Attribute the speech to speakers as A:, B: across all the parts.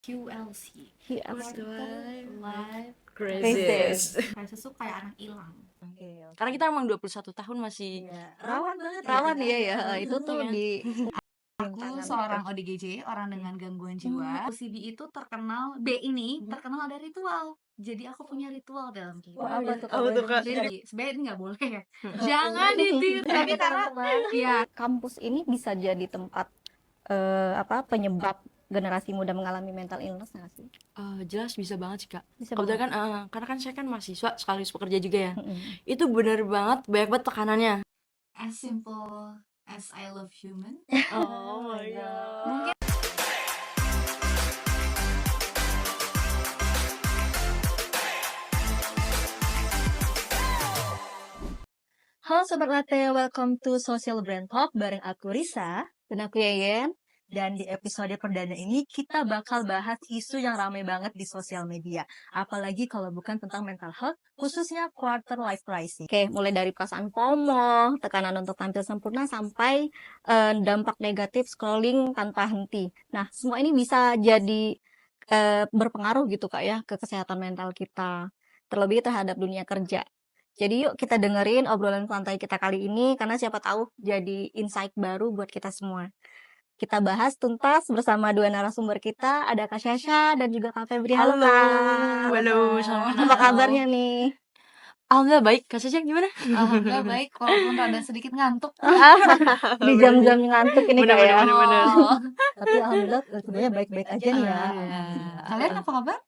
A: QLC,
B: QLC.
A: Quarter Life
B: Crisis.
A: Crisis tuh kayak anak hilang.
B: Oke.
C: Karena kita emang 21 tahun masih
B: Iya, rawan banget
C: rawan
B: gitu
C: ya,
B: ya.
C: ya.
B: Itu tuh
C: Iya kan?
B: di
A: Aku
B: rintangan
A: seorang
B: itu.
A: ODGJ, orang dengan gangguan jiwa. OCD itu terkenal, B ini terkenal ada ritual. Jadi aku punya ritual dalam kehidupan.
B: Wah, apa tuh
C: Apa tuh, Kak?
A: Jadi sebenarnya ini nggak boleh ya. Jangan ditiru. Tapi karena ya
B: Kampus ini bisa jadi tempat penyebab generasi muda mengalami mental illness nggak sih?
C: Jelas bisa banget sih, Kak.
B: Bisa
C: Kebetulan
B: banget.
C: kan, karena kan saya kan mahasiswa sekaligus pekerja juga ya.
B: Mm-mm.
C: Itu bener banget, banyak banget tekanannya.
A: as simple as I love human.
C: Oh my god.
A: Mungkin
B: Halo Sobat Latte, welcome to Social Brand Talk bareng aku Risa dan aku Yeyen. Dan di episode perdana ini kita bakal bahas isu yang ramai banget di sosial media. Apalagi kalau bukan tentang mental health, khususnya quarter life crisis. Oke, mulai dari perasaan FOMO, tekanan untuk tampil sempurna, sampai dampak negatif scrolling tanpa henti. Nah, semua ini bisa jadi berpengaruh gitu Kak ya ke kesehatan mental kita, terlebih terhadap dunia kerja. Jadi yuk kita dengerin obrolan santai kita kali ini karena siapa tahu jadi insight baru buat kita semua. Kita bahas tuntas bersama dua narasumber kita, ada Kak Syasha dan juga Kak Febri. Halo Kak.
C: Halo,
B: Kak.
C: selamat
B: Apa
A: malam.
B: kabarnya nih?
C: Alhamdulillah baik. Kak Caca gimana?
A: alhamdulillah baik, walaupun rada sedikit ngantuk.
B: Di jam-jam ngantuk ini Kak ya.
C: Bener.
A: Oh.
B: Tapi alhamdulillah sebenarnya baik-baik aja nih ya.
A: Kalian apa kabar?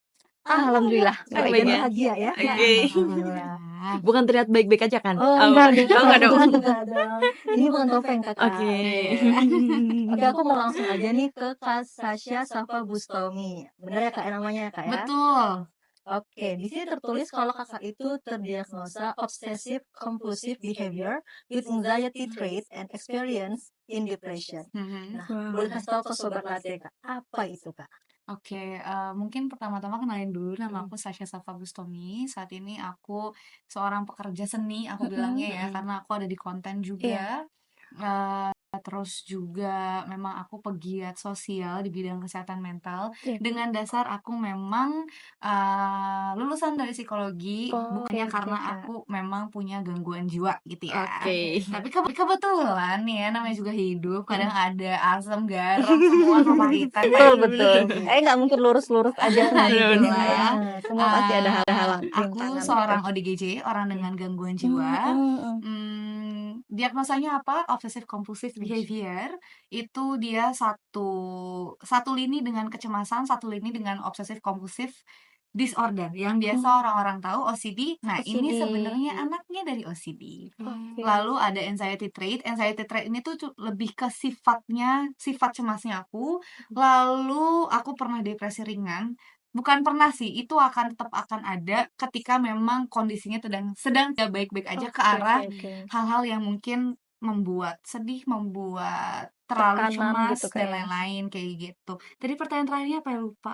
B: Alhamdulillah.
C: Baik
B: Baik
C: ya.
B: bahagia ya.
C: Oke.
B: Alhamdulillah.
C: Bukan terlihat baik-baik aja kan?
B: Oh, enggak
C: enggak dong.
B: enggak dong. Ini bukan topeng Kakak.
C: Oke.
B: Oke, aku mau langsung aja nih ke Kak Sasha Safa Bustomi. Bener ya Kak namanya ya Kak ya?
A: Betul.
B: Oke, di sini tertulis kalau Kakak itu terdiagnosa obsessive compulsive behavior with anxiety trait and experience in depression. Nah, boleh kasih tahu ke Sobat Latte Kak, apa itu Kak?
A: Oke, mungkin pertama-tama kenalin dulu, nama aku Sasha Safa Bustomi. Saat ini aku seorang pekerja seni, aku bilangnya ya, karena aku ada di konten juga. Terus juga memang aku pegiat sosial di bidang kesehatan mental.
B: Iya.
A: Dengan dasar aku memang lulusan dari psikologi,
B: Oh,
A: bukannya
B: oke,
A: karena
B: Kak.
A: aku memang punya gangguan jiwa gitu ya.
C: Oke.
A: Tapi kebetulan nih ya, namanya juga hidup, kadang ada asam, garam, semua kepahitan.
B: Betul. Nggak mungkin lurus-lurus aja semua
A: Gitu
B: gitu
A: lah ya.
B: Semua pasti ada hal-hal
A: Aku
B: rintangan
A: seorang
B: gitu.
A: ODGJ, orang dengan gangguan jiwa. Diagnosanya apa? Obsessive compulsive behavior. Itu dia satu lini dengan kecemasan, satu lini dengan obsessive compulsive disorder yang biasa orang-orang tahu OCD. Nah, ini
B: OCD.
A: sebenarnya anaknya dari OCD.
B: Oke.
A: Lalu ada anxiety trait. Anxiety trait ini tuh lebih ke sifat cemasnya aku. Lalu aku pernah depresi ringan. Bukan pernah sih, itu tetap akan ada ketika memang kondisinya sedang tidak baik-baik aja ke arah
B: Oke.
A: hal-hal yang mungkin membuat sedih, membuat terlalu
B: Tekanan
A: cemas
B: gitu,
A: dan
B: kayak.
A: lain-lain kayak gitu. Tadi pertanyaan terakhirnya apa ya, lupa?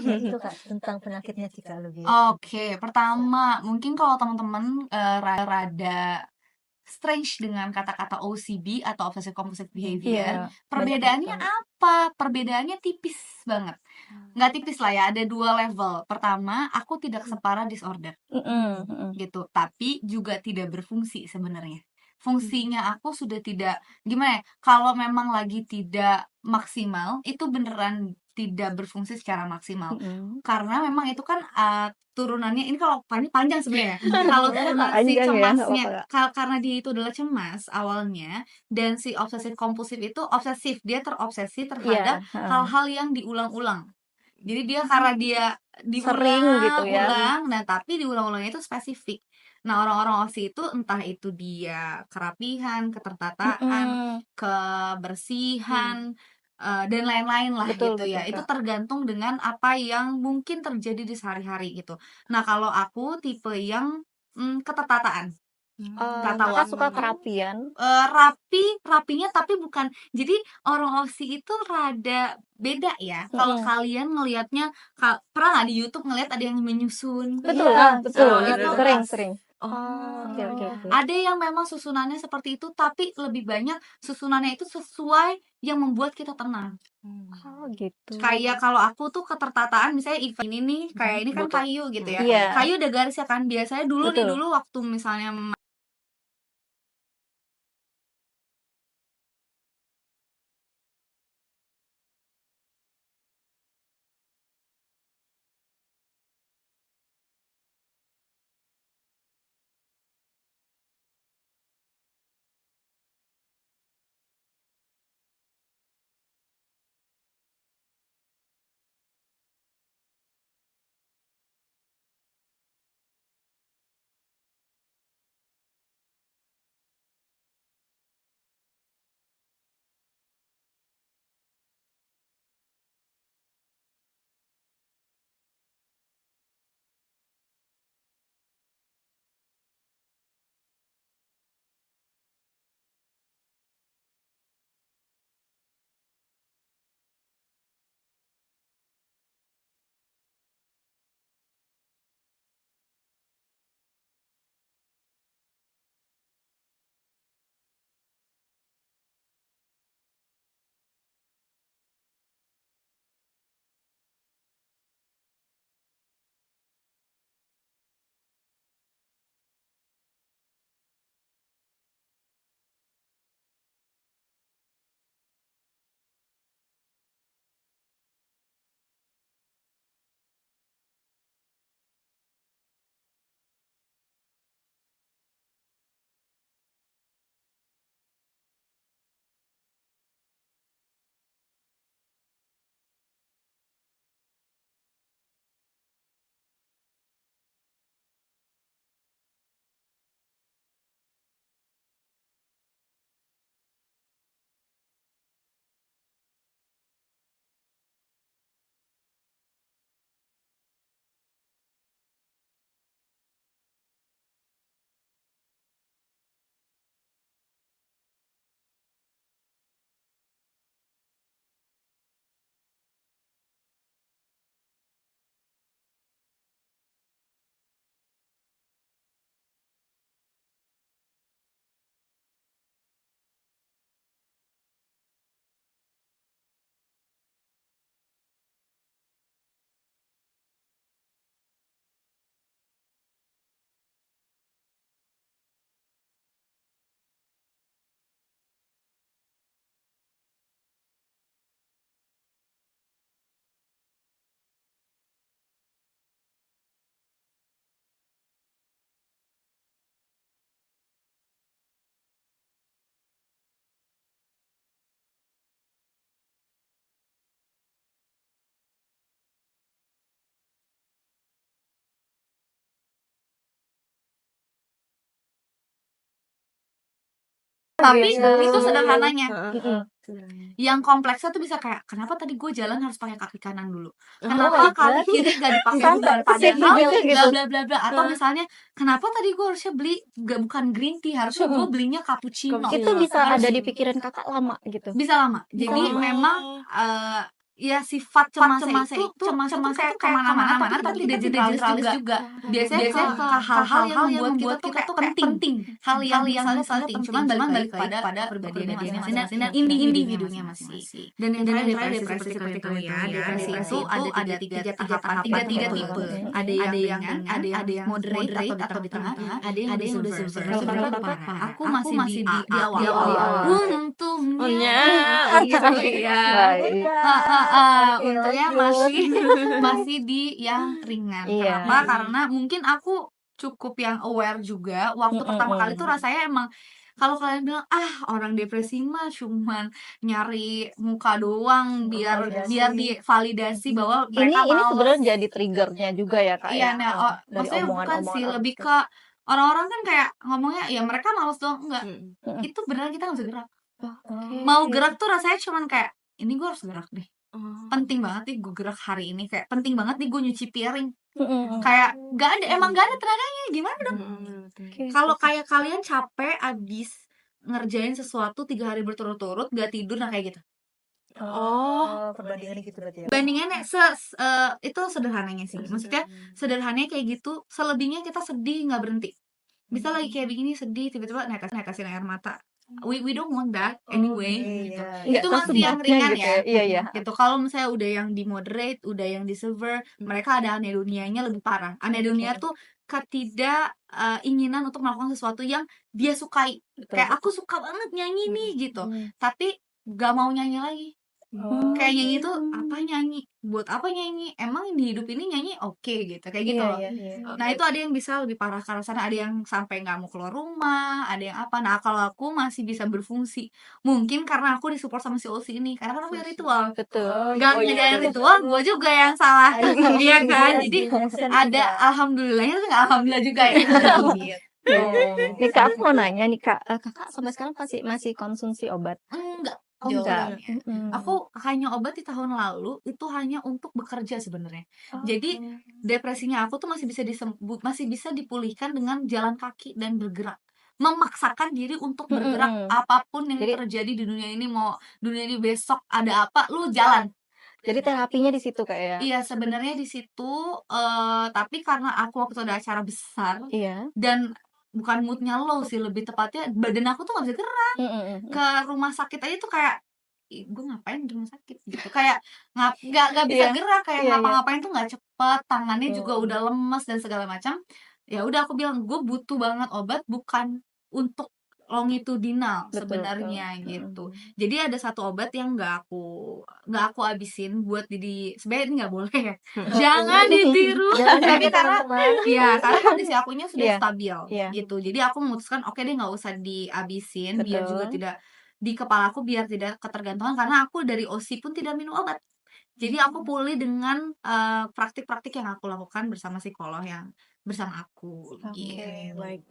B: Ya itu Kak, tentang penyakitnya sih Kak lebih.
A: Oke, pertama mungkin kalau teman-teman rada strange dengan kata-kata OCD atau obsessive compulsive behavior.
B: Iya,
A: Perbedaannya
B: banyak
A: apa? Perbedaannya tipis banget. Nggak tipis lah ya, ada 2 level. Pertama, aku tidak separah disorder gitu, tapi juga tidak berfungsi sebenarnya. Fungsinya aku sudah tidak, gimana ya, kalau memang lagi tidak maksimal, itu beneran tidak berfungsi secara maksimal. Karena memang itu kan turunannya, ini kalau panjang sebenarnya. Kalau turunan si
B: Panjang ya, nggak
A: cemasnya,
B: apa-apa.
A: karena dia itu adalah cemas awalnya, dan si obsessive compulsive itu obsesif, dia terobsesi terhadap hal-hal yang diulang-ulang. Jadi dia karena dia
B: Sering gitu ya.
A: diulang-ulang, nah tapi diulang-ulangnya itu spesifik. Nah, orang-orang OSI itu entah itu dia kerapihan, ketertataan, kebersihan, dan lain-lain lah
B: Betul,
A: gitu ya.
B: betul,
A: Itu
B: Kak.
A: tergantung dengan apa yang mungkin terjadi di sehari-hari gitu. Nah, kalau aku tipe yang ketertataan. Kata
B: Kakak suka
A: waktu
B: kerapian?
A: rapinya tapi bukan, jadi orang OSI itu rada beda ya. Kalau kalian ngelihatnya, pernah nggak di YouTube ngelihat ada yang menyusun?
B: Betul,
A: Iya,
B: betul.
A: itu
B: Sering.
A: Oh,
B: Oke.
A: ada yang memang susunannya seperti itu, tapi lebih banyak susunannya itu sesuai yang membuat kita tenang.
B: Oh gitu.
A: Kayak kalau aku tuh ketertataan misalnya event ini nih, kayak ini kan kayu gitu ya.
B: Iya.
A: Kayu ada garisnya kan. Biasanya dulu
B: Betul.
A: waktu misalnya tapi itu sederhananya. Yang kompleksnya tuh bisa kayak kenapa tadi gue jalan harus pakai kaki kanan dulu, kenapa kaki kiri gak dipakai dulu, padahal bla bla bla bla. Atau misalnya kenapa tadi gue harusnya beli bukan green tea, harusnya gue belinya cappuccino.
B: Itu bisa ada di pikiran kakak lama gitu.
A: Bisa lama. Jadi memang ya sifat cemasnya itu kayak kemana-mana tapi tidak generalis juga. Biasanya ke hal-hal yang membuat kita tuh penting. Hal yang misalnya penting, cuman balik pada kepribadian masing-masing dan individunya masing-masing. Dan yang terakhir depresi seperti itu ya. Depresi itu ada tiga tipe. Ada yang ringan, ada yang moderate atau di tengah, ada yang udah severe. Aku masih di awal. Untungnya untungnya masih di yang ringan. Kenapa? Karena mungkin aku cukup yang aware juga. Waktu pertama kali tuh rasanya emang kalau kalian bilang orang depresi mah cuman nyari muka doang biar divalidasi bahwa mereka
B: ini sebenarnya jadi triggernya juga ya kak.
A: Iya, maksudnya bukan sih, lebih ke orang-orang kan kayak ngomongnya ya mereka malas doang. Enggak, itu beneran kita nggak bisa gerak. Mau gerak tuh rasanya cuman kayak ini gue harus gerak deh. Penting banget nih gue gerak hari ini, kayak penting banget nih gue nyuci piring. Kayak gak ada tenaganya, gimana dong? Kalau kayak kalian capek abis ngerjain sesuatu 3 hari berturut-turut gak tidur, nah kayak gitu.
B: Perbandingannya gitu berarti ya.
A: Bandingannya itu sederhananya sih. Maksudnya sederhananya kayak gitu, selebihnya kita sedih nggak berhenti. Bisa lagi kayak begini sedih, tiba-tiba netesin air mata. we don't want that anyway gitu.
B: Nggak
A: Itu
B: tahu
A: masih yang
B: sebabnya
A: ringan
B: gitu
A: ya.
B: Iya, iya.
A: Gitu. Kalau misalnya udah yang di moderate, udah yang di severe, mereka ada anhedonianya lebih parah. Anhedonia tuh ketidak inginan untuk melakukan sesuatu yang dia sukai. Kayak aku suka banget nyanyi nih gitu, tapi gak mau nyanyi lagi. Kayak nyanyi tuh apa nyanyi? Buat apa nyanyi? Emang di hidup ini nyanyi oke gitu. Kayak gitu loh. Nah, itu ada yang bisa lebih parah ke arah sana, ada yang sampai nggak mau keluar rumah, ada yang apa. Nah, kalau aku masih bisa berfungsi. Mungkin karena aku disupport sama si Osi ini, karena kan aku punya ritual.
B: Betul.
A: Gak ngerjain ritual, gue juga yang salah. Iya kan? Jadi ada alhamdulillahnya tapi nggak alhamdulillah juga ya. Gitu.
B: Nih Kak, aku mau nanya nih Kak, Kakak sampai sekarang masih konsumsi obat?
A: Enggak.
B: Oh, enggak.
A: Aku hanya obat di tahun lalu itu hanya untuk bekerja sebenarnya. Jadi depresinya aku tuh masih bisa dipulihkan dengan jalan kaki dan bergerak. Memaksakan diri untuk bergerak apapun yang terjadi di dunia ini, mau dunia ini besok ada apa, lu jalan.
B: Jadi terapinya di situ Kak ya?
A: Iya, sebenarnya di situ tapi karena aku waktu itu ada acara besar dan bukan moodnya low sih, lebih tepatnya badan aku tuh nggak bisa gerak. Ke rumah sakit aja tuh kayak gue ngapain di rumah sakit gitu, kayak nggak bisa gerak, kayak ngapa-ngapain tuh nggak cepet, tangannya juga udah lemes dan segala macam. Ya udah aku bilang gue butuh banget obat, bukan untuk longitudinal sebenarnya gitu. Jadi ada satu obat yang nggak aku habisin buat sebenarnya ini nggak boleh ya, jangan ditiru. Tapi karena kondisi akunya sudah stabil gitu. Jadi aku memutuskan oke deh nggak usah dihabisin, biar juga tidak di kepala aku, biar tidak ketergantungan, karena aku dari OSI pun tidak minum obat. Jadi aku pulih dengan praktik-praktik yang aku lakukan bersama psikolog yang bersama aku.
B: Baik.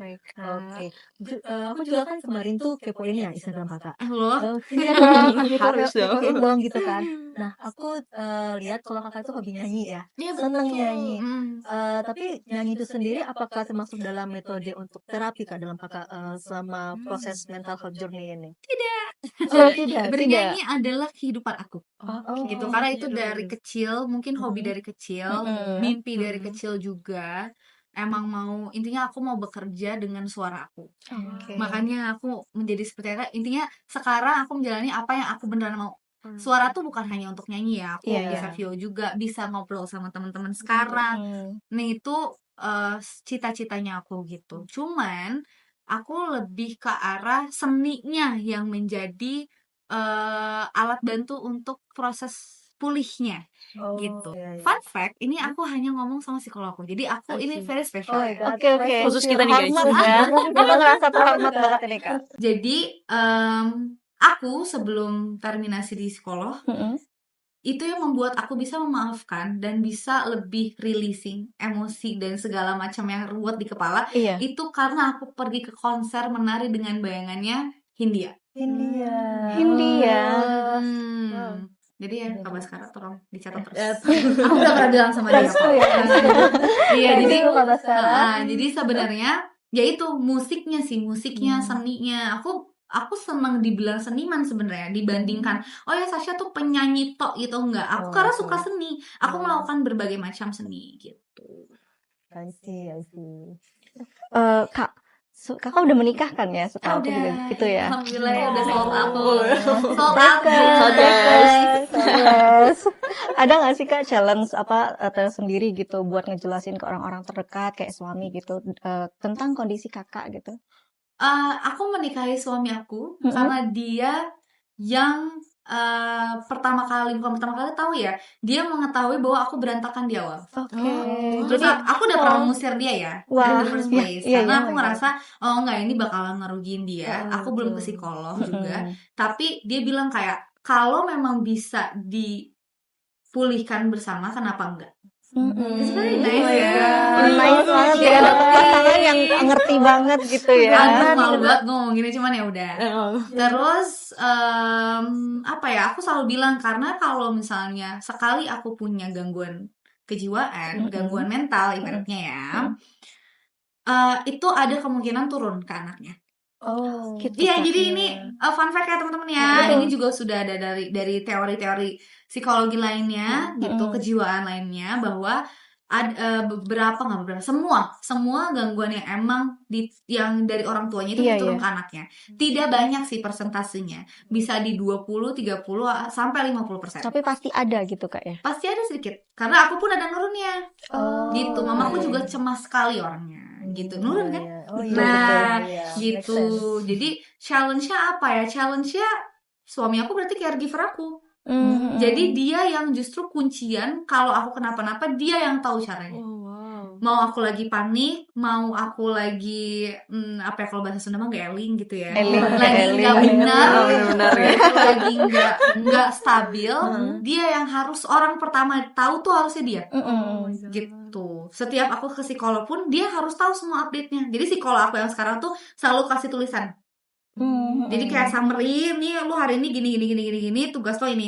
B: Aku juga kan kemarin tuh kepoin ya Instagram Kakak.
A: Loh,
C: Harus dong.
B: Kepoin gitu kan. Nah, aku lihat kalau Kakak itu hobi nyanyi ya. Senang nyanyi. Tapi nyanyi itu sendiri apakah termasuk dalam metode untuk terapi Kak dalam Kakak selama proses mental health journey ini?
A: Tidak.
B: Tidak.
A: Bernyanyi adalah kehidupan aku. Gitu, karena itu dari kecil, mungkin hobi dari kecil, mimpi dari kecil juga. Emang intinya aku mau bekerja dengan suara aku. Makanya aku menjadi seperti itu. Intinya sekarang aku menjalani apa yang aku beneran mau. Suara tuh bukan hanya untuk nyanyi ya, aku bisa VO juga, bisa ngobrol sama teman-teman sekarang. Nah, itu cita-citanya aku gitu. Cuman aku lebih ke arah seninya yang menjadi alat bantu untuk proses pulihnya gitu. Fun fact, ini aku hanya ngomong sama psikologku. Jadi aku ini very special.
B: Oke.
C: Khusus kita nih, guys.
B: Kita ngerasa terhormat banget ini Kak.
A: Jadi aku sebelum terminasi di psikolog, itu yang membuat aku bisa memaafkan dan bisa lebih releasing emosi dan segala macam yang ruwet di kepala. Itu karena aku pergi ke konser menari dengan bayangannya Hindia. Jadi ya Kak Baskara tolong dicatat terus. Aku udah pernah bilang sama dia kok. Iya, jadi sebenarnya ya itu musiknya, seninya. Aku senang dibilang seniman sebenarnya dibandingkan oh ya Sasha tuh penyanyi tok gitu, enggak. Aku karena suka seni. Aku melakukan berbagai macam seni gitu.
B: I see. Kak, Kakak udah menikah kan ya? Setelah aku juga gitu ya.
A: Alhamdulillah ya, udah sold out.
B: Ada nggak sih Kak challenge tersendiri gitu buat ngejelasin ke orang-orang terdekat kayak suami gitu tentang kondisi Kakak gitu?
A: Aku menikahi suami aku karena dia yang bukan pertama kali tahu ya, dia mengetahui bahwa aku berantakan di awal. Jadi aku udah pernah mengusir dia ya dari the first place, karena aku ngerasa oh enggak, ini bakalan ngerugiin dia. Aku belum ke psikolog juga, tapi dia bilang kayak kalau memang bisa dipulihkan bersama, kenapa enggak? It's very nice ya.
B: Nice banget ya, dapet pasangan yang ngerti banget gitu ya.
A: Aduh, malu banget ngomong gini, cuman ya udah. Terus apa ya? Aku selalu bilang karena kalau misalnya sekali aku punya gangguan kejiwaan, gangguan mental ibaratnya ya, itu ada kemungkinan turun ke anaknya.
B: Gitu.
A: Iya, jadi ini fun fact ya teman-teman ya. Ini juga sudah ada dari teori-teori psikologi lainnya gitu, kejiwaan lainnya, bahwa beberapa semua gangguan yang emang yang dari orang tuanya itu diturun ke anaknya. Tidak banyak sih persentasenya, bisa di 20, 30 sampai 50%.
D: Tapi pasti ada gitu Kak ya?
A: Pasti ada sedikit, karena aku pun ada nurunnya. Gitu, mamaku juga cemas sekali orangnya gitu, nurun kan. Gitu. Jadi challenge-nya apa ya? Challenge-nya suami aku berarti caregiver aku. Jadi dia yang justru kuncian kalau aku kenapa-napa, dia yang tahu caranya. Mau aku lagi panik, mau aku lagi apa ya, kalau bahasa Sunda mah geling gitu ya, lagi nggak benar, lagi nggak stabil, dia yang harus orang pertama tahu tuh harusnya dia. Gitu. Setiap aku ke psikolog pun dia harus tahu semua update-nya. Jadi psikolog aku yang sekarang tuh selalu kasih tulisan. Jadi kayak summary, nih lu hari ini gini, tugas lo ini,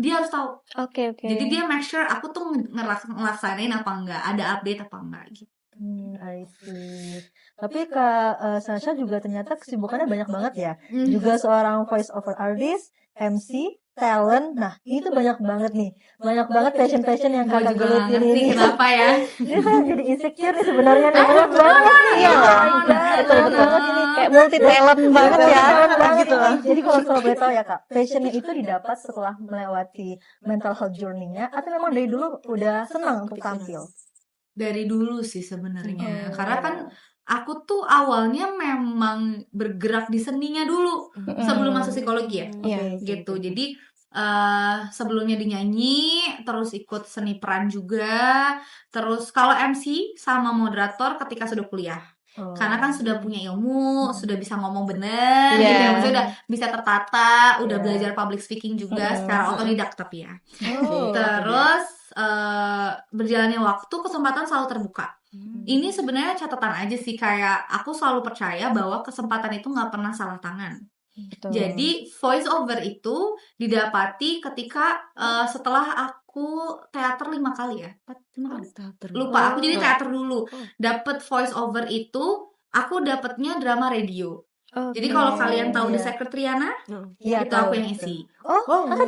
A: dia harus tahu.
D: Oke.
A: Jadi dia make sure aku tuh ngelaksanain apa enggak, ada update apa enggak gitu.
B: I see. Tapi Kak Sasha juga ternyata kesibukannya banyak banget ya. Juga seorang voice over artist, MC, talent. Nah, ini tuh banyak banget nih. Banyak banget passion yang Kakak geluti ini.
A: Kenapa ya?
B: Ini kan jadi insecure nih sebenarnya nih. Banyak banget nih.
D: Iya.
B: Betul banget ini.
D: Kayak multi talent banget ya.
B: Gitu lah. Jadi kalau boleh tahu ya Kak, passionnya itu didapat setelah melewati mental health journey-nya, atau memang dari dulu udah senang untuk tampil?
A: Dari dulu sih sebenarnya. Karena kan aku tuh awalnya memang bergerak di seninya dulu sebelum masuk psikologi ya. Gitu. Jadi sebelumnya dinyanyi, terus ikut seni peran juga, terus kalau MC sama moderator ketika sudah kuliah. Karena kan sudah punya ilmu, sudah bisa ngomong bener, gitu ya. Maksudnya udah bisa tertata, udah belajar public speaking juga secara otodidak tapi ya. Terus berjalannya waktu, kesempatan selalu terbuka. Ini sebenarnya catatan aja sih, kayak aku selalu percaya bahwa kesempatan itu nggak pernah salah tangan.
D: Betul.
A: Jadi voice over itu didapati ketika setelah aku teater 5 kali ya. Lupa, aku jadi teater dulu. Dapet voice over itu, aku dapetnya drama radio. Jadi kalau kalian tahu The Secretariana, itu aku yang isi.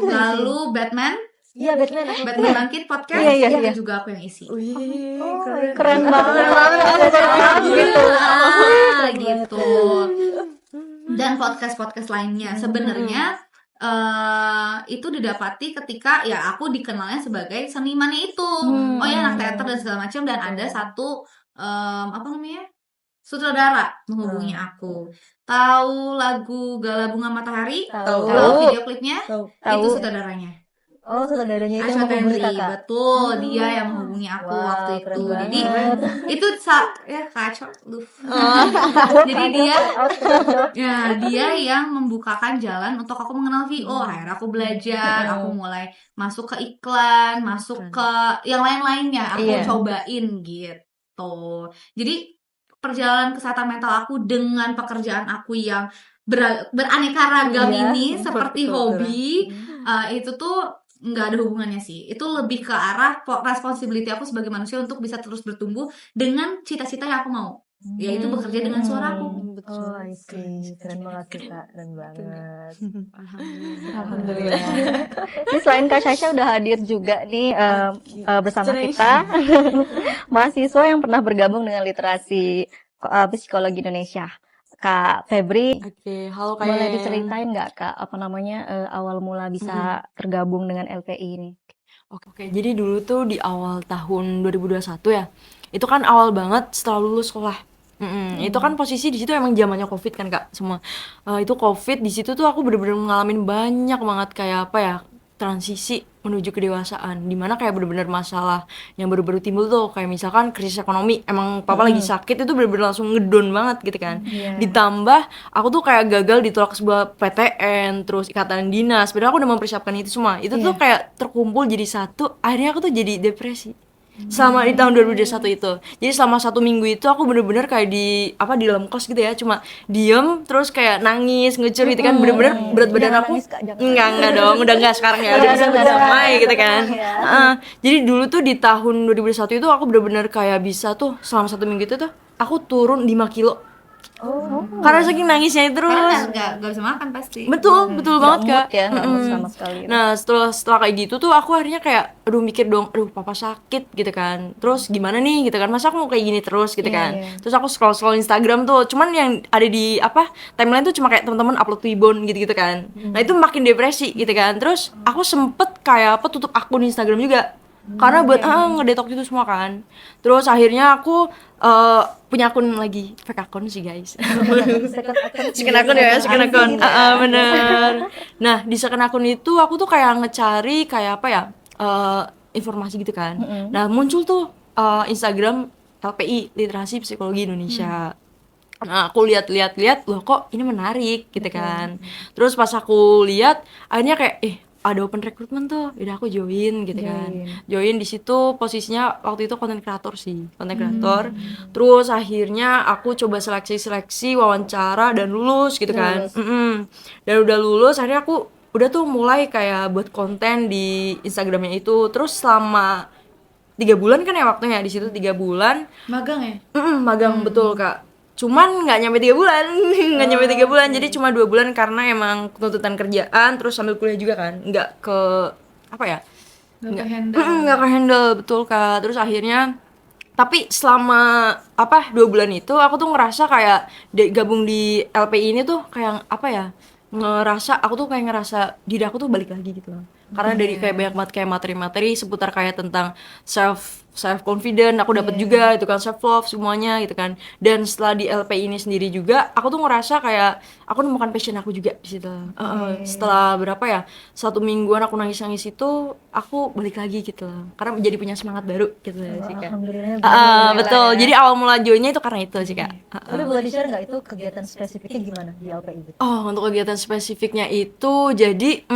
A: Lalu Batman.
B: Iya, Batman
A: Bangkit podcast, itu juga aku yang isi.
D: Keren banget.
A: Gitu. Dan podcast lainnya sebenarnya itu didapati ketika ya aku dikenalnya sebagai senimannya itu. Oh ya, anak teater dan segala macam, dan ada satu sutradara menghubungi aku. Tahu lagu Gala Bunga Matahari? Tahu video klipnya? Itu sutradaranya.
B: Oh, saudaranya itu
A: Aisha
B: menghubungi
A: Tendri,
B: Kakak.
A: betul, dia yang menghubungi aku waktu
B: keren
A: itu. Jadi
B: banget.
A: itu ya kacau, Jadi dia yang membukakan jalan untuk aku mengenal VO. Akhirnya aku belajar, aku mulai masuk ke iklan, masuk ke yang lain-lainnya, aku cobain gitu. Jadi perjalanan kesehatan mental aku dengan pekerjaan aku yang beraneka ragam ini seperti hobi, itu tuh nggak ada hubungannya sih. Itu lebih ke arah responsibility aku sebagai manusia untuk bisa terus bertumbuh dengan cita-cita yang aku mau, yaitu bekerja dengan suara aku.
B: Oh, I see. Keren banget sih Kak, keren banget.
D: Alhamdulillah. Ini selain Kak Sasha udah hadir juga nih bersama kita mahasiswa yang pernah bergabung dengan literasi psikologi Indonesia. Kak Febri,
C: halo Kak.
D: Boleh diceritain nggak Kak, awal mula bisa tergabung dengan LPI ini?
C: Oke, jadi dulu tuh di awal tahun 2021 ya, itu kan awal banget setelah lulus sekolah. Itu kan posisi di situ emang zamannya COVID kan Kak, semua. Itu COVID, di situ tuh aku bener-bener ngalamin banyak banget kayak transisi menuju kedewasaan, dimana kayak bener-bener masalah yang baru-baru timbul tuh, kayak misalkan krisis ekonomi, emang papa lagi sakit, itu bener-bener langsung ngedon banget gitu kan. Ditambah aku tuh kayak gagal ditolak sebuah PTN, terus ikatan dinas, padahal aku udah mempersiapkan itu semua, itu tuh kayak terkumpul jadi satu, akhirnya aku tuh jadi depresi selama di tahun 2021 itu. Jadi selama 1 minggu itu aku bener-bener kayak di dalam kos gitu ya, cuma diem terus kayak nangis, ngucur gitu kan, bener-bener berat badan aku enggak dong, udah enggak sekarang ya, udah bisa berdamai gitu kan. Jadi dulu tuh di tahun 2021 itu aku bener-bener kayak bisa tuh selama 1 minggu itu tuh aku turun 5 kilo Karena saking nangisnya
A: Karena
C: terus.
A: nggak bisa makan pasti.
C: Betul banget
D: Nggak
C: Kak.
D: mood ya, nggak mood sama sekali.
C: Nah setelah kayak gitu tuh aku akhirnya kayak aduh mikir dong, aduh papa sakit gitu kan, terus gimana nih gitu kan, masa aku mau kayak gini terus gitu kan. Terus aku scroll Instagram tuh, cuman yang ada di apa timeline tuh cuma kayak teman-teman upload Twibbon gitu kan. Nah itu makin depresi gitu kan. Terus aku sempet kayak apa tutup akun Instagram juga karena buat ngedetox itu semua kan. Terus akhirnya aku punya akun lagi, fake akun sih guys. Second akun ya, second akun. Bener. Nah, di second akun itu aku tuh kayak ngecari kayak apa ya? Informasi gitu kan. Nah, muncul tuh Instagram LPI, Literasi Psikologi Indonesia. Nah, aku lihat loh kok ini menarik gitu kan. Terus pas aku lihat akhirnya kayak ada open recruitment tuh, udah aku join gitu kan. Join di situ posisinya waktu itu content creator sih, content creator. Terus akhirnya aku coba seleksi wawancara dan lulus gitu kan. Dan udah lulus akhirnya aku udah tuh mulai kayak buat konten di Instagramnya itu. Terus selama 3 bulan kan ya waktunya di situ 3 bulan.
A: Magang ya?
C: Magang betul Kak. Cuman nggak nyampe 3 bulan, nggak nyampe 3 bulan, jadi cuma 2 bulan karena emang tuntutan kerjaan, terus sambil kuliah juga kan, nggak ke apa ya, nggak ke handle betul Kak. Terus akhirnya, tapi selama 2 bulan itu aku tuh ngerasa kayak gabung di LPI ini tuh kayak apa ya, aku tuh kayak ngerasa diri aku tuh balik lagi gitu loh. Karena dari kayak banyak banget kayak materi-materi seputar kayak tentang self confident aku dapat juga itu kan, self love semuanya gitu kan. Dan setelah di LP ini sendiri juga aku tuh ngerasa kayak aku nemukan passion aku juga di situ. Setelah berapa ya, 1 mingguan aku nangis itu aku balik lagi gitu loh, karena jadi punya semangat baru gitu sih Kak. Betul, jadi awal mula joinnya itu karena itu sih Kak.
B: Tapi boleh di-share nggak itu kegiatan spesifiknya gimana di LPI gitu?
C: Untuk kegiatan spesifiknya itu jadi